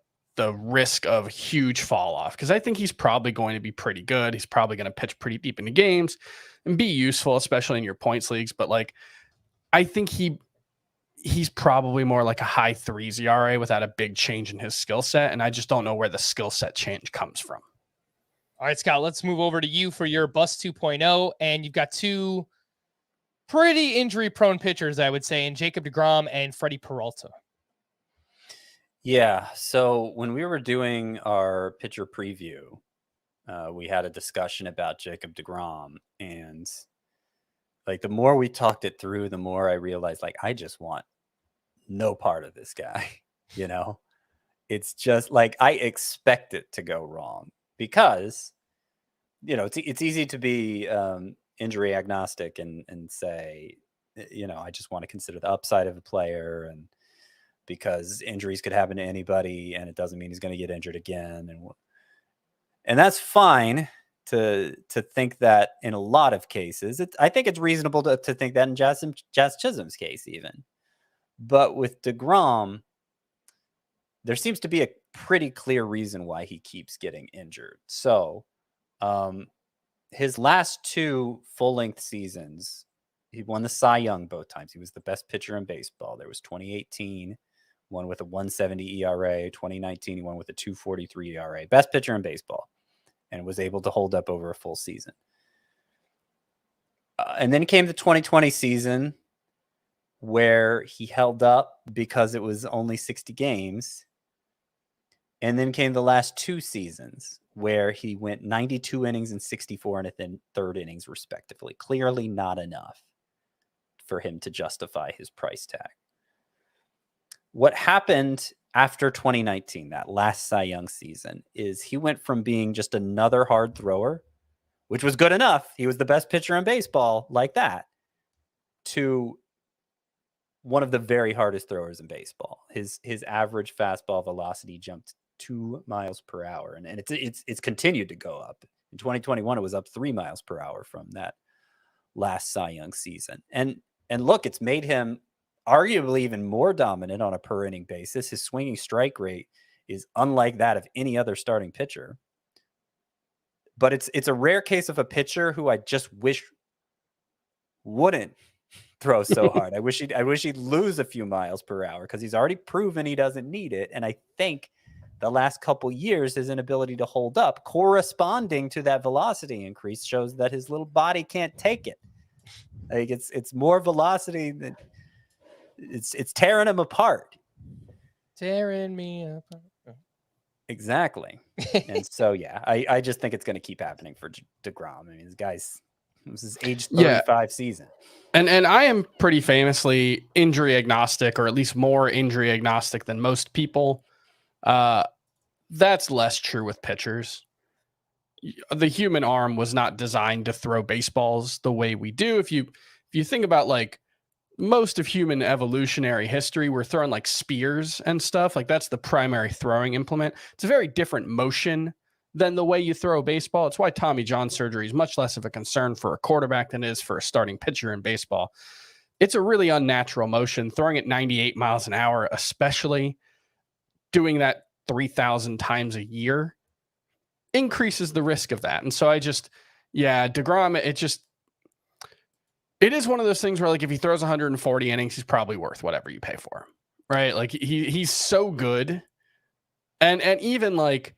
risk of huge fall off. Cause I think he's probably going to be pretty good. He's probably going to pitch pretty deep into games and be useful, especially in your points leagues. But I think he's probably more like a high 3s ERA without a big change in his skill set. And I just don't know where the skill set change comes from. All right, Scott, let's move over to you for your Bust 2.0. And you've got two pretty injury-prone pitchers, I would say, in Jacob deGrom and Freddy Peralta. Yeah. So when we were doing our pitcher preview, we had a discussion about Jacob deGrom, and like the more we talked it through, the more I realized like I just want no part of this guy. You know, it's just like I expect it to go wrong because, you know, it's easy to be injury agnostic and say, you know, I just want to consider the upside of a player, and because injuries could happen to anybody and it doesn't mean he's going to get injured again. And that's fine to think that in a lot of cases. I think it's reasonable to think that in Jazz Chisholm's case even. But with deGrom, there seems to be a pretty clear reason why he keeps getting injured. So his last two full-length seasons, he won the Cy Young both times. He was the best pitcher in baseball. There was 2018, one with a 170 ERA. 2019, he won with a 243 ERA. Best pitcher in baseball, and was able to hold up over a full season. And then came the 2020 season where he held up because it was only 60 games. And then came the last two seasons where he went 92 innings and 64 and then third innings respectively. Clearly not enough for him to justify his price tag. What happened after 2019, that last Cy Young season, is he went from being just another hard thrower, which was good enough. He was the best pitcher in baseball like that, to one of the very hardest throwers in baseball. His average fastball velocity jumped 2 miles per hour. And it's continued to go up. In 2021, it was up 3 miles per hour from that last Cy Young season. And look, it's made him arguably even more dominant on a per inning basis. His swinging strike rate is unlike that of any other starting pitcher. But it's a rare case of a pitcher who I just wish wouldn't throw so hard. I wish he'd lose a few miles per hour, because he's already proven he doesn't need it. And I think the last couple years, his inability to hold up corresponding to that velocity increase shows that his little body can't take it. Like it's more velocity than it's tearing him apart. Tearing me apart. Exactly. And so, yeah, I just think it's going to keep happening for deGrom. I mean, this was his age 35 season. And I am pretty famously injury agnostic, or at least more injury agnostic than most people. That's less true with pitchers. The human arm was not designed to throw baseballs the way we do. If you think about like most of human evolutionary history, we're throwing like spears and stuff. Like that's the primary throwing implement. It's a very different motion than the way you throw a baseball. It's why Tommy John surgery is much less of a concern for a quarterback than it is for a starting pitcher in baseball. It's a really unnatural motion. Throwing at 98 miles an hour, especially doing that 3,000 times a year, increases the risk of that. And so deGrom, it is one of those things where like if he throws 140 innings, he's probably worth whatever you pay for him, right? Like he's so good. And even like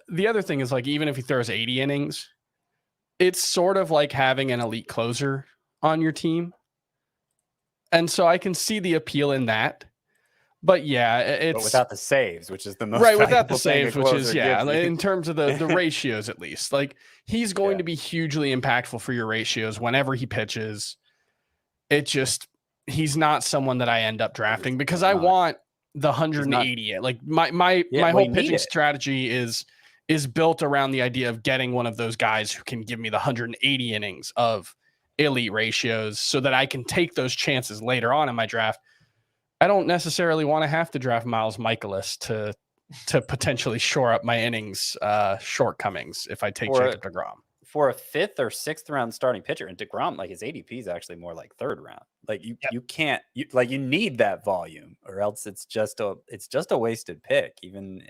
the other thing is like, even if he throws 80 innings, it's sort of like having an elite closer on your team. And so I can see the appeal in that. But yeah, but without the saves, which is the most right. Without the saves, which is in terms of the ratios, at least, like he's going to be hugely impactful for your ratios whenever he pitches. He's not someone that I end up drafting because I want the 180. Like my whole pitching strategy is built around the idea of getting one of those guys who can give me the 180 innings of elite ratios, so that I can take those chances later on in my draft. I don't necessarily want to have to draft Miles Michaelis to potentially shore up my innings shortcomings if I take Jacob deGrom. For a 5th or 6th round starting pitcher, and deGrom, like his ADP is actually more like 3rd round. Like you can't you need that volume, or else it's just a wasted pick, even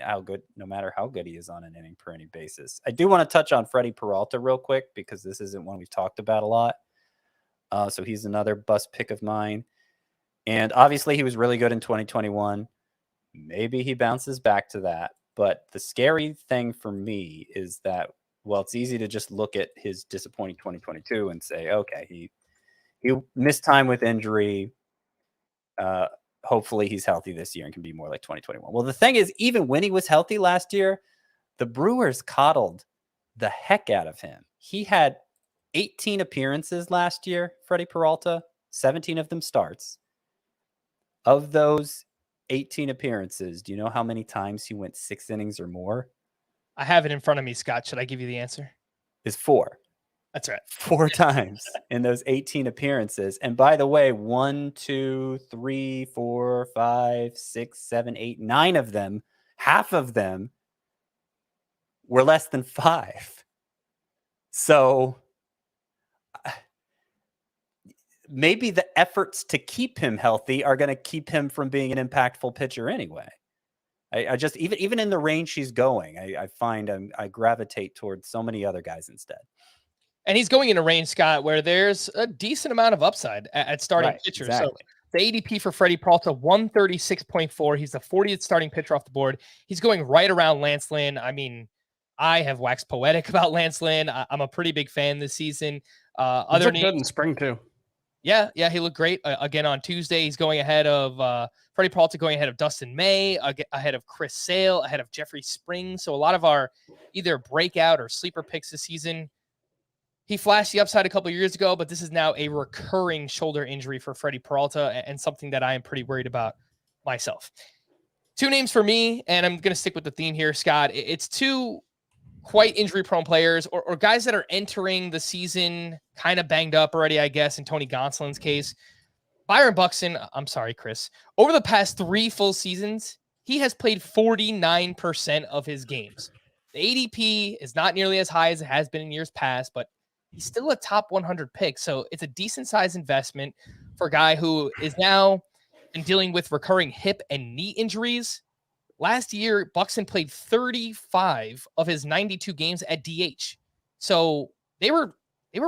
no matter how good he is on an inning per inning basis. I do want to touch on Freddy Peralta real quick, because this isn't one we've talked about a lot. So he's another bust pick of mine. And obviously he was really good in 2021. Maybe he bounces back to that. But the scary thing for me is that, well, it's easy to just look at his disappointing 2022 and say, okay, he missed time with injury. Hopefully he's healthy this year and can be more like 2021. Well, the thing is, even when he was healthy last year, the Brewers coddled the heck out of him. He had 18 appearances last year, Freddy Peralta, 17 of them starts. Of those 18 appearances, do you know how many times he went 6 innings or more? I have it in front of me, Scott. Should I give you the answer? Is 4. That's right. 4 times in those 18 appearances. And by the way, 1, 2, 3, 4, 5, 6, 7, 8, 9 of them, half of them were less than 5. So maybe the efforts to keep him healthy are going to keep him from being an impactful pitcher anyway. I just, even in the range she's going, I find I gravitate towards so many other guys instead. And he's going in a range, Scott, where there's a decent amount of upside at starting pitcher. Exactly. So the ADP for Freddy Peralta, 136.4. He's the 40th starting pitcher off the board. He's going right around Lance Lynn. I mean, I have waxed poetic about Lance Lynn. I'm a pretty big fan this season. Other good in spring too. Yeah, he looked great again on Tuesday. He's going ahead of Freddy Peralta, going ahead of Dustin May, ahead of Chris Sale, ahead of Jeffrey Springs. So a lot of our either breakout or sleeper picks this season. He flashed the upside a couple of years ago, but this is now a recurring shoulder injury for Freddy Peralta and something that I am pretty worried about myself. 2 names for me, and I'm going to stick with the theme here, Scott. It's 2 quite injury-prone players or guys that are entering the season kind of banged up already, I guess, in Tony Gonsolin's case. Byron Buxton, I'm sorry, Chris. Over the past 3 full seasons, he has played 49% of his games. The ADP is not nearly as high as it has been in years past, but he's still a top 100 pick. So it's a decent size investment for a guy who is now been dealing with recurring hip and knee injuries. Last year, Buxton played 35 of his 92 games at DH. So they were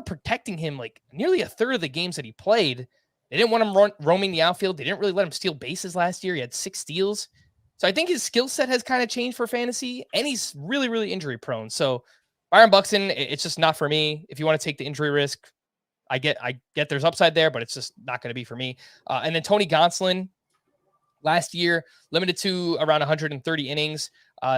protecting him like nearly a third of the games that he played. They didn't want him roaming the outfield. They didn't really let him steal bases last year. He had 6 steals. So I think his skill set has kind of changed for fantasy, and he's really, really injury prone. So Byron Buxton, it's just not for me. If you want to take the injury risk, I get there's upside there, but it's just not going to be for me. And then Tony Gonsolin, last year, limited to around 130 innings,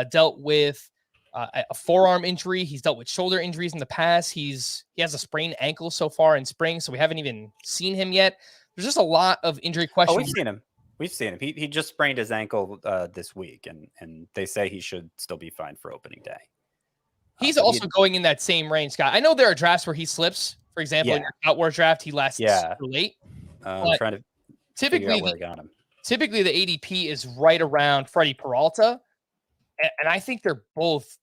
dealt with a forearm injury. He's dealt with shoulder injuries in the past. He has a sprained ankle so far in spring, so we haven't even seen him yet. There's just a lot of injury questions. Oh, we've seen him. He just sprained his ankle this week, and they say he should still be fine for opening day. He's also going in that same range, Scott. I know there are drafts where he slips. For example, in your Tout Wars draft, he lasts super late. I'm trying to figure out where I got him. Typically, the ADP is right around Freddy Peralta, and I think they're both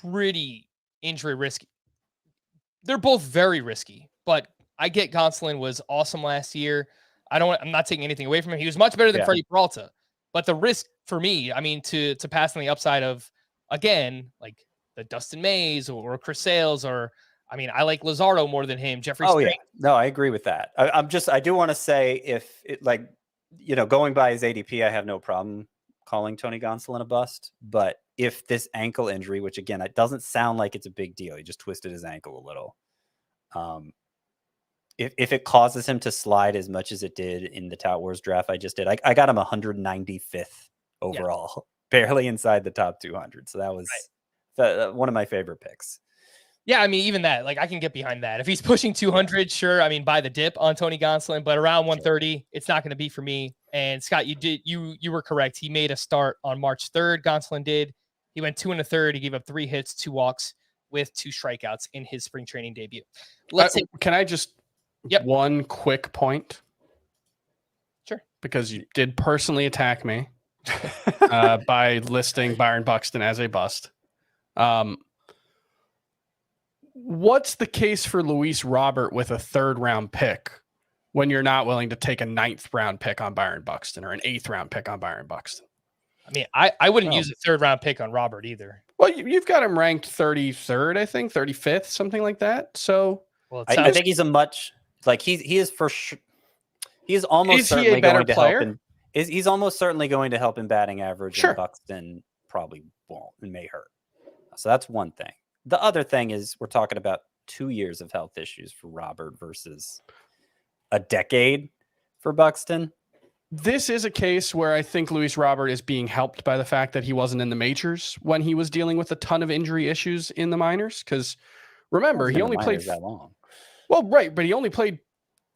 pretty injury risky. They're both very risky, but I get Gonsolin was awesome last year. I'm not taking anything away from him. He was much better than Freddy Peralta, but the risk for me, I mean, to pass on the upside of, again, like the Dustin Mays or Chris Sales, or I mean, I like Lazaro more than him. Jeffrey. Oh, yeah. No, I agree with that. I do want to say, if it, like, going by his ADP, I have no problem calling Tony Gonsolin a bust. But if this ankle injury, which again, it doesn't sound like it's a big deal, he just twisted his ankle a little. If it causes him to slide as much as it did in the Tout Wars draft I just did, I got him 195th overall, barely inside the top 200. So that was one of my favorite picks. Yeah, I mean, even that, like, I can get behind that. If he's pushing 200, sure. I mean, buy the dip on Tony Gonsolin, but around 130, it's not going to be for me. And Scott, you were correct. He made a start on March 3rd. Gonsolin did. He went 2 1/3. He gave up 3 hits, 2 walks with 2 strikeouts in his spring training debut. Can I just one quick point? Sure. Because you did personally attack me by listing Byron Buxton as a bust. What's the case for Luis Robert with a 3rd round pick when you're not willing to take a 9th round pick on Byron Buxton or an 8th round pick on Byron Buxton? I mean, I wouldn't use a 3rd round pick on Robert either. Well, you've got him ranked 33rd, I think, 35th, something like that. So I think he's a much, like, he is for sure. He's almost Is he a certainly better going to player? help he's almost certainly going to help in batting average. Sure. And Buxton probably won't and may hurt. So that's one thing. The other thing is we're talking about 2 years of health issues for Robert versus a decade for Buxton. This is a case where I think Luis Robert is being helped by the fact that he wasn't in the majors when he was dealing with a ton of injury issues in the minors. Because remember, he only played that long. Well, right, but he only played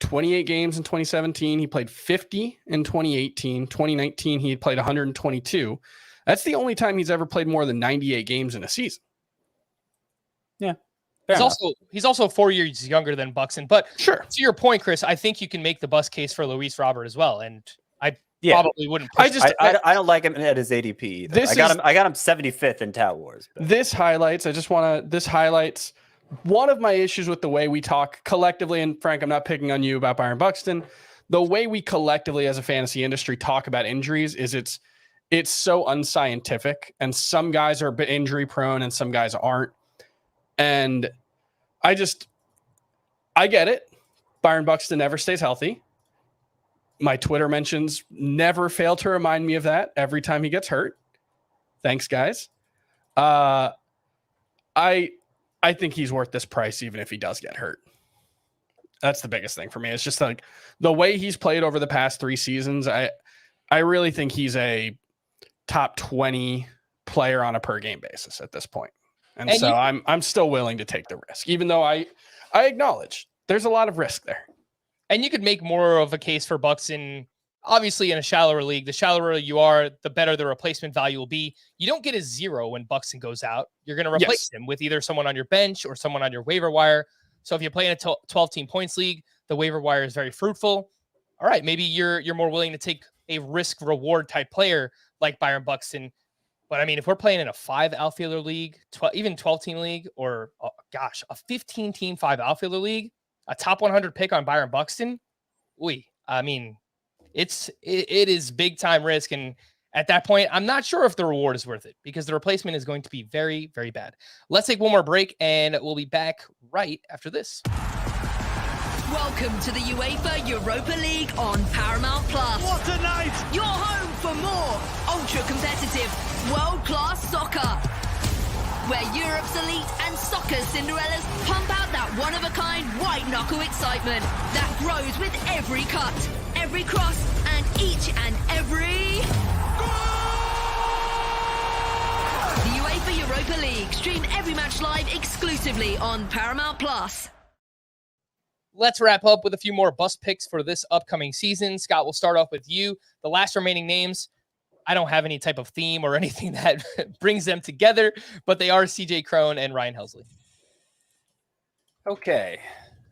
28 games in 2017. He played 50 in 2018. 2019, he played 122. That's the only time he's ever played more than 98 games in a season. Yeah. He's also 4 years younger than Buxton. But Sure. to your point, Chris, I think you can make the bus case for Luis Robert as well. And I probably wouldn't push I don't like him at his ADP either. I got him 75th in Tout Wars. But. This highlights one of my issues with the way we talk collectively, and Frank, I'm not picking on you about Byron Buxton. The way we collectively as a fantasy industry talk about injuries is it's so unscientific, and some guys are a bit injury prone and some guys aren't. And I get it. Byron Buxton never stays healthy. My Twitter mentions never fail to remind me of that every time he gets hurt. Thanks, guys. I think he's worth this price, even if he does get hurt. That's the biggest thing for me. It's just like the way he's played over the past 3 seasons. I really think he's a top 20 player on a per game basis at this point. And so I'm still willing to take the risk, even though I acknowledge there's a lot of risk there. And you could make more of a case for Buxton, obviously in a shallower league. The shallower you are, the better the replacement value will be. You don't get a 0 when Buxton goes out. You're going to replace him with either someone on your bench or someone on your waiver wire. So if you play in a 12-team points league, the waiver wire is very fruitful. All right, maybe you're more willing to take a risk-reward type player like Byron Buxton. But I mean, if we're playing in a 5 outfielder league, even 12-team league, or a 15-team 5 outfielder league, a top 100 pick on Byron Buxton, I mean, it is big time risk. And at that point, I'm not sure if the reward is worth it because the replacement is going to be very, very bad. Let's take one more break and we'll be back right after this. Welcome to the UEFA Europa League on Paramount Plus. What a night! Your home for more ultra-competitive, world-class soccer. Where Europe's elite and soccer's Cinderellas pump out that one-of-a-kind white-knuckle excitement that grows with every cut, every cross, and each and every... The UEFA Europa League. Stream every match live exclusively on Paramount Plus. Let's wrap up with a few more bust picks for this upcoming season. Scott, we'll start off with you. The last remaining names, I don't have any type of theme or anything that brings them together, but they are CJ Crone and Ryan Helsley. Okay,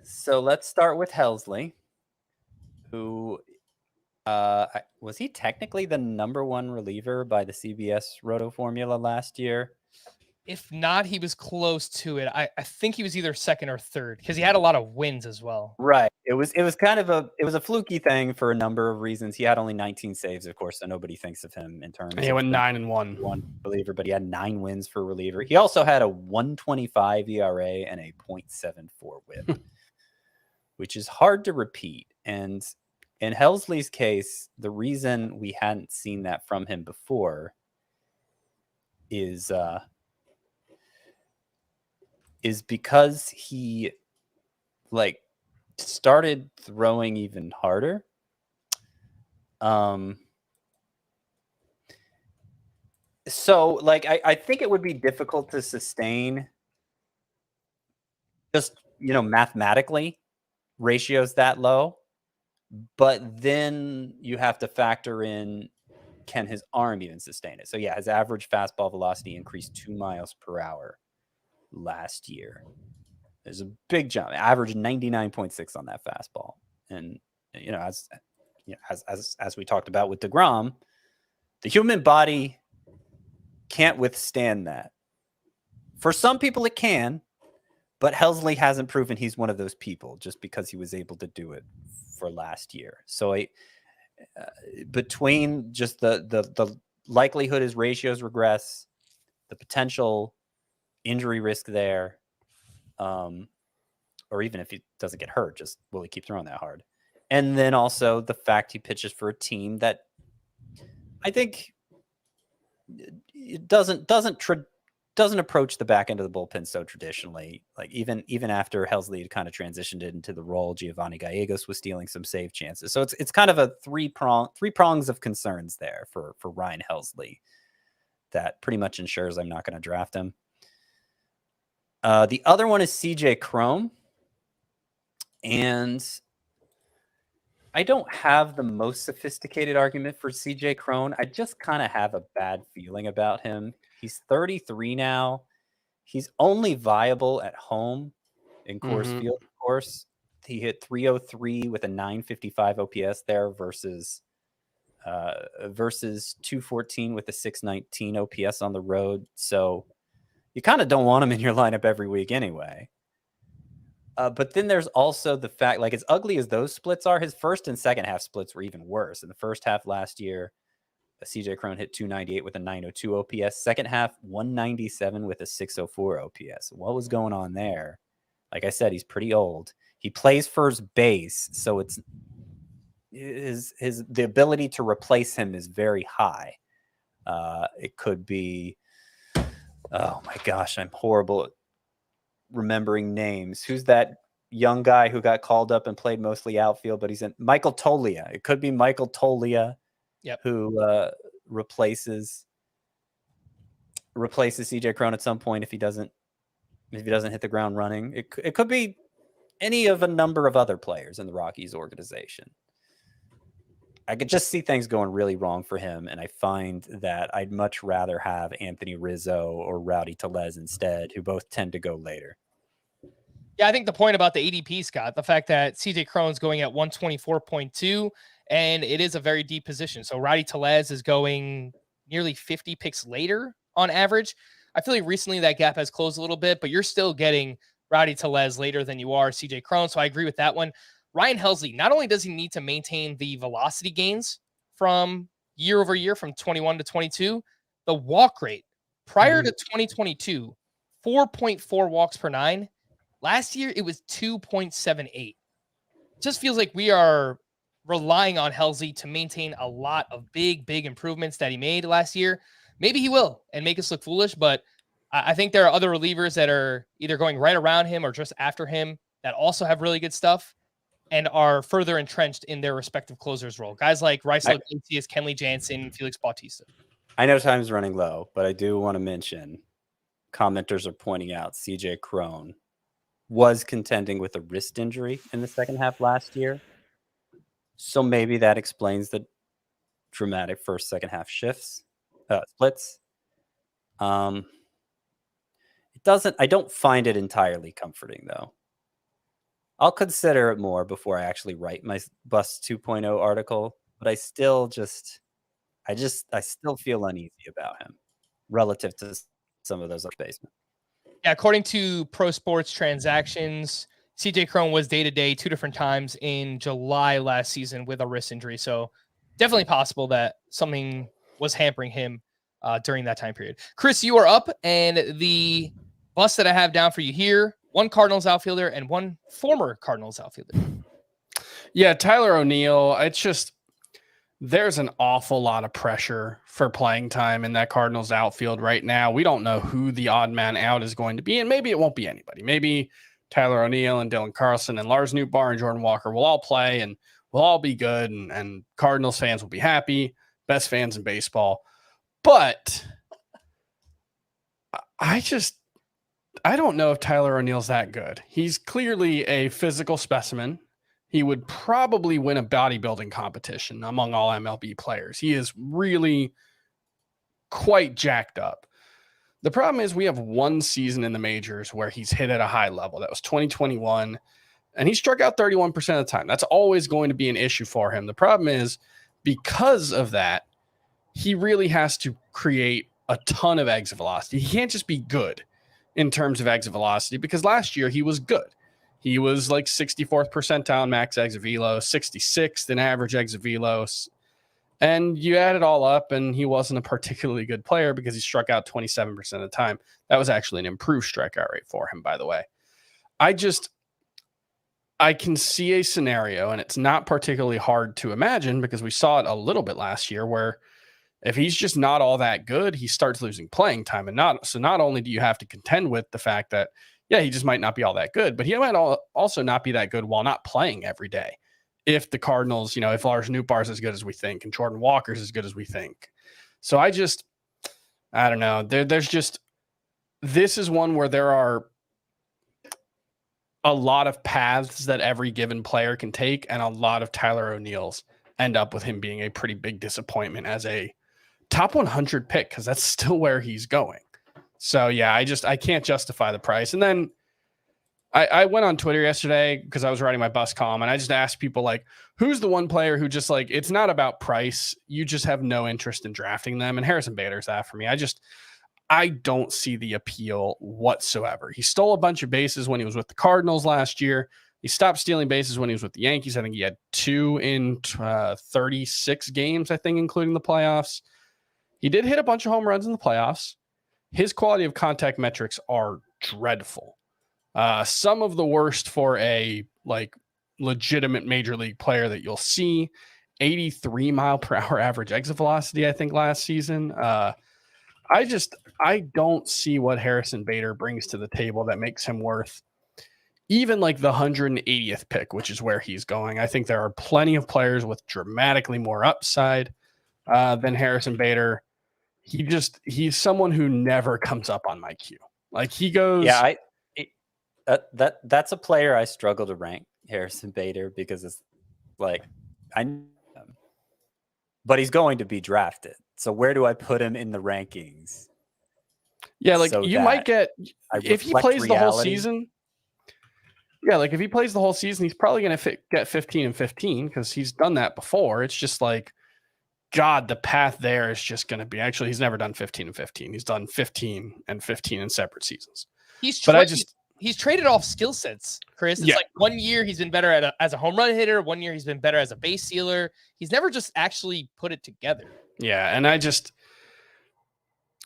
so let's start with Helsley, who was he technically the #1 reliever by the CBS Roto Formula last year? If not, he was close to it. I think he was either second or third because he had a lot of wins as well. Right. It was kind of a fluky thing for a number of reasons. He had only 19 saves, of course, so nobody thinks of him in terms. He went of 9-1 one reliever, but he had 9 wins for reliever. He also had a 1.25 ERA and a 0.74 WHIP, which is hard to repeat. And in Helsley's case, the reason we hadn't seen that from him before is because he started throwing even harder. So I think it would be difficult to sustain just, mathematically ratios that low, but then you have to factor in, can his arm even sustain it? So yeah, his average fastball velocity increased 2 miles per hour last year. There's a big jump. Average 99.6 on that fastball. And as we talked about with deGrom, the human body can't withstand that. For some people it can, but Helsley hasn't proven he's one of those people just because he was able to do it for last year. So between just the likelihood his ratios regress, the potential injury risk there, or even if he doesn't get hurt, just will he keep throwing that hard? And then also the fact he pitches for a team that I think it doesn't approach the back end of the bullpen so traditionally. Like even after Helsley had kind of transitioned into the role, Giovanni Gallegos was stealing some save chances. So it's kind of a three prongs of concerns there for Ryan Helsley that pretty much ensures I'm not going to draft him. The other one is CJ Cron, and I don't have the most sophisticated argument for CJ Cron. I just kind of have a bad feeling about him. He's 33 now. He's only viable at home in Coors Field, of course. He hit 303 with a 955 OPS there versus 214 with a 619 OPS on the road. So you kind of don't want him in your lineup every week anyway. But then there's also the fact, like as ugly as those splits are, his first and second half splits were even worse. In the first half last year, CJ Cron hit 298 with a 902 OPS. Second half, 197 with a 604 OPS. What was going on there? Like I said, he's pretty old. He plays first base, so it's the ability to replace him is very high. It could be, oh my gosh, I'm horrible at remembering names. Who's that young guy who got called up and played mostly outfield, but he's in Michael Toglia. It could be Michael Toglia, who replaces CJ Cron at some point if he doesn't hit the ground running. It could be any of a number of other players in the Rockies organization. I could just see things going really wrong for him, and I find that I'd much rather have Anthony Rizzo or Rowdy Tellez instead, who both tend to go later. Yeah, I think the point about the ADP, Scott, the fact that CJ Cron's going at 124.2, and it is a very deep position. So Rowdy Tellez is going nearly 50 picks later on average. I feel like recently that gap has closed a little bit, but you're still getting Rowdy Tellez later than you are CJ Cron. So I agree with that one. Ryan Helsley, not only does he need to maintain the velocity gains from year over year from 21 to 22, the walk rate prior to 2022, 4.4 walks per nine. Last year, it was 2.78. Just feels like we are relying on Helsley to maintain a lot of big improvements that he made last year. Maybe he will and make us look foolish, but I think there are other relievers that are either going right around him or just after him that also have really good stuff and are further entrenched in their respective closers role. Guys like Raisel Iglesias, Kenley Jansen, Felix Bautista. I know time's running low, but I do want to mention commenters are pointing out CJ Cron was contending with a wrist injury in the second half last year. So maybe that explains the dramatic first, second half splits. I don't find it entirely comforting though. I'll consider it more before I actually write my Bust 2.0 article, but I still feel uneasy about him relative to some of those other basemen. Yeah, according to Pro Sports Transactions, CJ Cron was day-to-day 2 different times in July last season with a wrist injury. So definitely possible that something was hampering him during that time period. Chris, you are up, and the bust that I have down for you here, one Cardinals outfielder and one former Cardinals outfielder. Yeah, Tyler O'Neill. It's just there's an awful lot of pressure for playing time in that Cardinals outfield right now. We don't know who the odd man out is going to be, and maybe it won't be anybody. Maybe Tyler O'Neill and Dylan Carlson and Lars Nootbaar and Jordan Walker will all play, and we'll all be good, and Cardinals fans will be happy, best fans in baseball. But I don't know if Tyler O'Neill's that good. He's clearly a physical specimen. He would probably win a bodybuilding competition among all MLB players. He is really quite jacked up. The problem is we have one season in the majors where he's hit at a high level. That was 2021, and he struck out 31% of the time. That's always going to be an issue for him. The problem is because of that, he really has to create a ton of exit velocity. He can't just be good in terms of exit velocity, because last year he was good. He was like 64th percentile max exit velo, 66th in average exit velo. And you add it all up, and he wasn't a particularly good player because he struck out 27% of the time. That was actually an improved strikeout rate for him, by the way. I can see a scenario, and it's not particularly hard to imagine because we saw it a little bit last year, where if he's just not all that good, he starts losing playing time. And not only do you have to contend with the fact that, yeah, he just might not be all that good, but he might also not be that good while not playing every day. If the Cardinals, if Lars Nootbaar's as good as we think and Jordan Walker's as good as we think. So I don't know. This is one where there are a lot of paths that every given player can take, and a lot of Tyler O'Neill's end up with him being a pretty big disappointment as a top 100 pick, because that's still where he's going. So yeah, I can't justify the price. And then I went on Twitter yesterday because I was writing my bus column, and I just asked people, like, who's the one player who just, like, it's not about price, you just have no interest in drafting them, and Harrison Bader's that for me. I don't see the appeal whatsoever. He stole a bunch of bases when he was with the Cardinals last year. He stopped stealing bases when he was with the Yankees. I think he had 2 in 36 games, I think, including the playoffs. He did hit a bunch of home runs in the playoffs. His quality of contact metrics are dreadful. Some of the worst for a legitimate major league player that you'll see. 83 mile per hour average exit velocity, I think, last season. I don't see what Harrison Bader brings to the table that makes him worth even the 180th pick, which is where he's going. I think there are plenty of players with dramatically more upside than Harrison Bader. He's someone who never comes up on my queue. He goes. Yeah, that's a player I struggle to rank, Harrison Bader, because it's but he's going to be drafted. So where do I put him in the rankings? Yeah, you might get, if he plays the whole season. Yeah, if he plays the whole season, he's probably going to get 15 and 15 because he's done that before. It's just God, the path there is just going to be, actually, he's never done 15 and 15. He's done 15 and 15 in separate seasons. He's traded off skill sets, Chris. It's 1 year he's been better as a home run hitter. 1 year he's been better as a base stealer. He's never just actually put it together. Yeah, and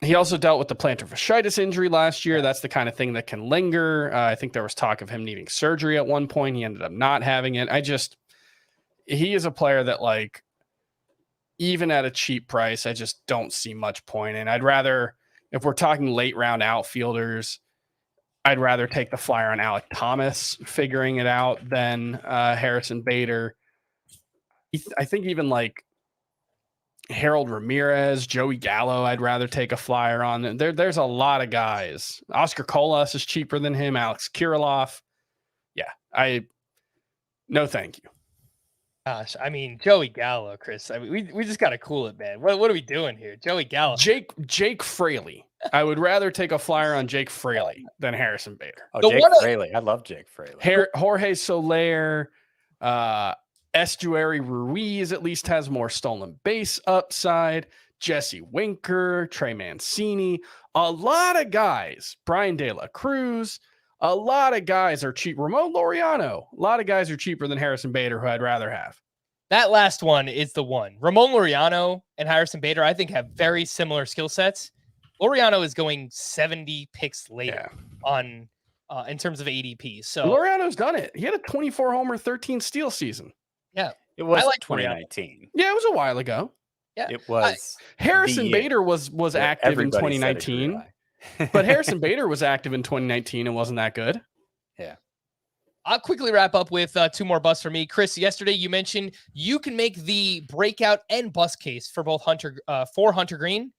he also dealt with the plantar fasciitis injury last year. That's the kind of thing that can linger. I think there was talk of him needing surgery at one point. He ended up not having it. He is a player that, even at a cheap price, I just don't see much point in. I'd rather, if we're talking late round outfielders, I'd rather take the flyer on Alec Thomas figuring it out than Harrison Bader. I think even Harold Ramirez, Joey Gallo, I'd rather take a flyer on. There's a lot of guys. Oscar Colas is cheaper than him. Alex Kirilloff. Yeah, no thank you. Gosh, Joey Gallo, Chris. We just got to cool it, man. What are we doing here? Joey Gallo. Jake Fraley. I would rather take a flyer on Jake Fraley than Harrison Bader. Oh, Jake Fraley. I love Jake Fraley. Jorge Soler, Estuary Ruiz at least has more stolen base upside. Jesse Winker, Trey Mancini, a lot of guys. Brian De La Cruz, a lot of guys are cheap. Ramon Laureano, a lot of guys are cheaper than Harrison Bader, who I'd rather have. That last one is the one. Ramon Laureano and Harrison Bader, I think, have very similar skill sets. Laureano is going 70 picks later on in terms of ADP. So Laureano's done it. He had a 24 homer, 13 steal season. Yeah, it was 2019. Yeah, it was a while ago. Yeah, it was. Harrison Bader was active in 2019, but Harrison Bader was active in 2019 and wasn't that good. Yeah. I'll quickly wrap up with 2 more busts for me. Chris, yesterday you mentioned you can make the breakout and bust case for both Hunter Green,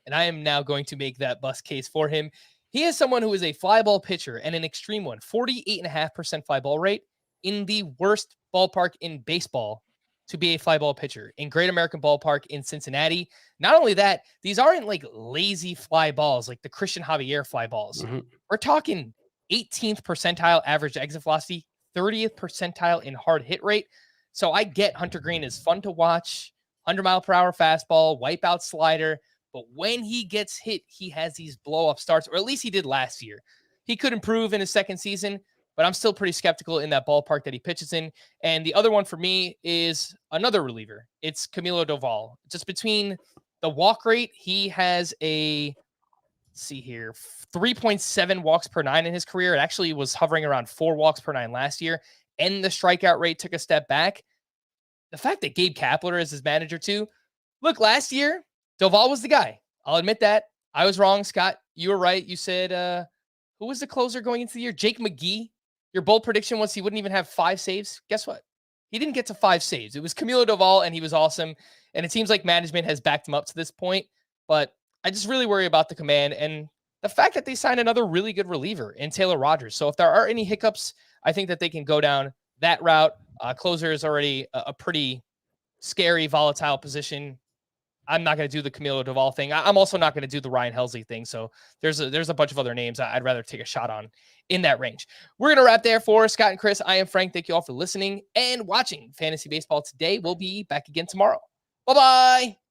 and I am now going to make that bust case for him. He is someone who is a fly ball pitcher and an extreme one, 48.5% fly ball rate in the worst ballpark in baseball to be a fly ball pitcher, in Great American Ballpark in Cincinnati. Not only that, these aren't lazy fly balls like the Christian Javier fly balls. Mm-hmm. We're talking 18th percentile average exit velocity, 30th percentile in hard hit rate. So I get Hunter Green is fun to watch, 100 mile per hour fastball, wipeout slider. But when he gets hit, he has these blow up starts, or at least he did last year. He could improve in his second season, but I'm still pretty skeptical in that ballpark that he pitches in. And the other one for me is another reliever. It's Camilo Doval. Just between the walk rate, he has a, let's see here, 3.7 walks per 9 in his career. It actually was hovering around 4 walks per 9 last year. and the strikeout rate took a step back. The fact that Gabe Kapler is his manager too. Look, last year, Doval was the guy. I'll admit that. I was wrong, Scott. You were right. You said, who was the closer going into the year? Jake McGee. Your bold prediction was he wouldn't even have 5 saves. Guess what? He didn't get to 5 saves. It was Camilo Doval, and he was awesome. And it seems like management has backed him up to this point. But I just really worry about the command and the fact that they signed another really good reliever in Taylor Rogers. So if there are any hiccups, I think that they can go down that route. Closer is already a pretty scary, volatile position. I'm not going to do the Camilo Doval thing. I'm also not going to do the Ryan Helsley thing. So there's a bunch of other names I'd rather take a shot on in that range. We're going to wrap there for Scott and Chris. I am Frank. Thank you all for listening and watching Fantasy Baseball today. We'll be back again tomorrow. Bye-bye.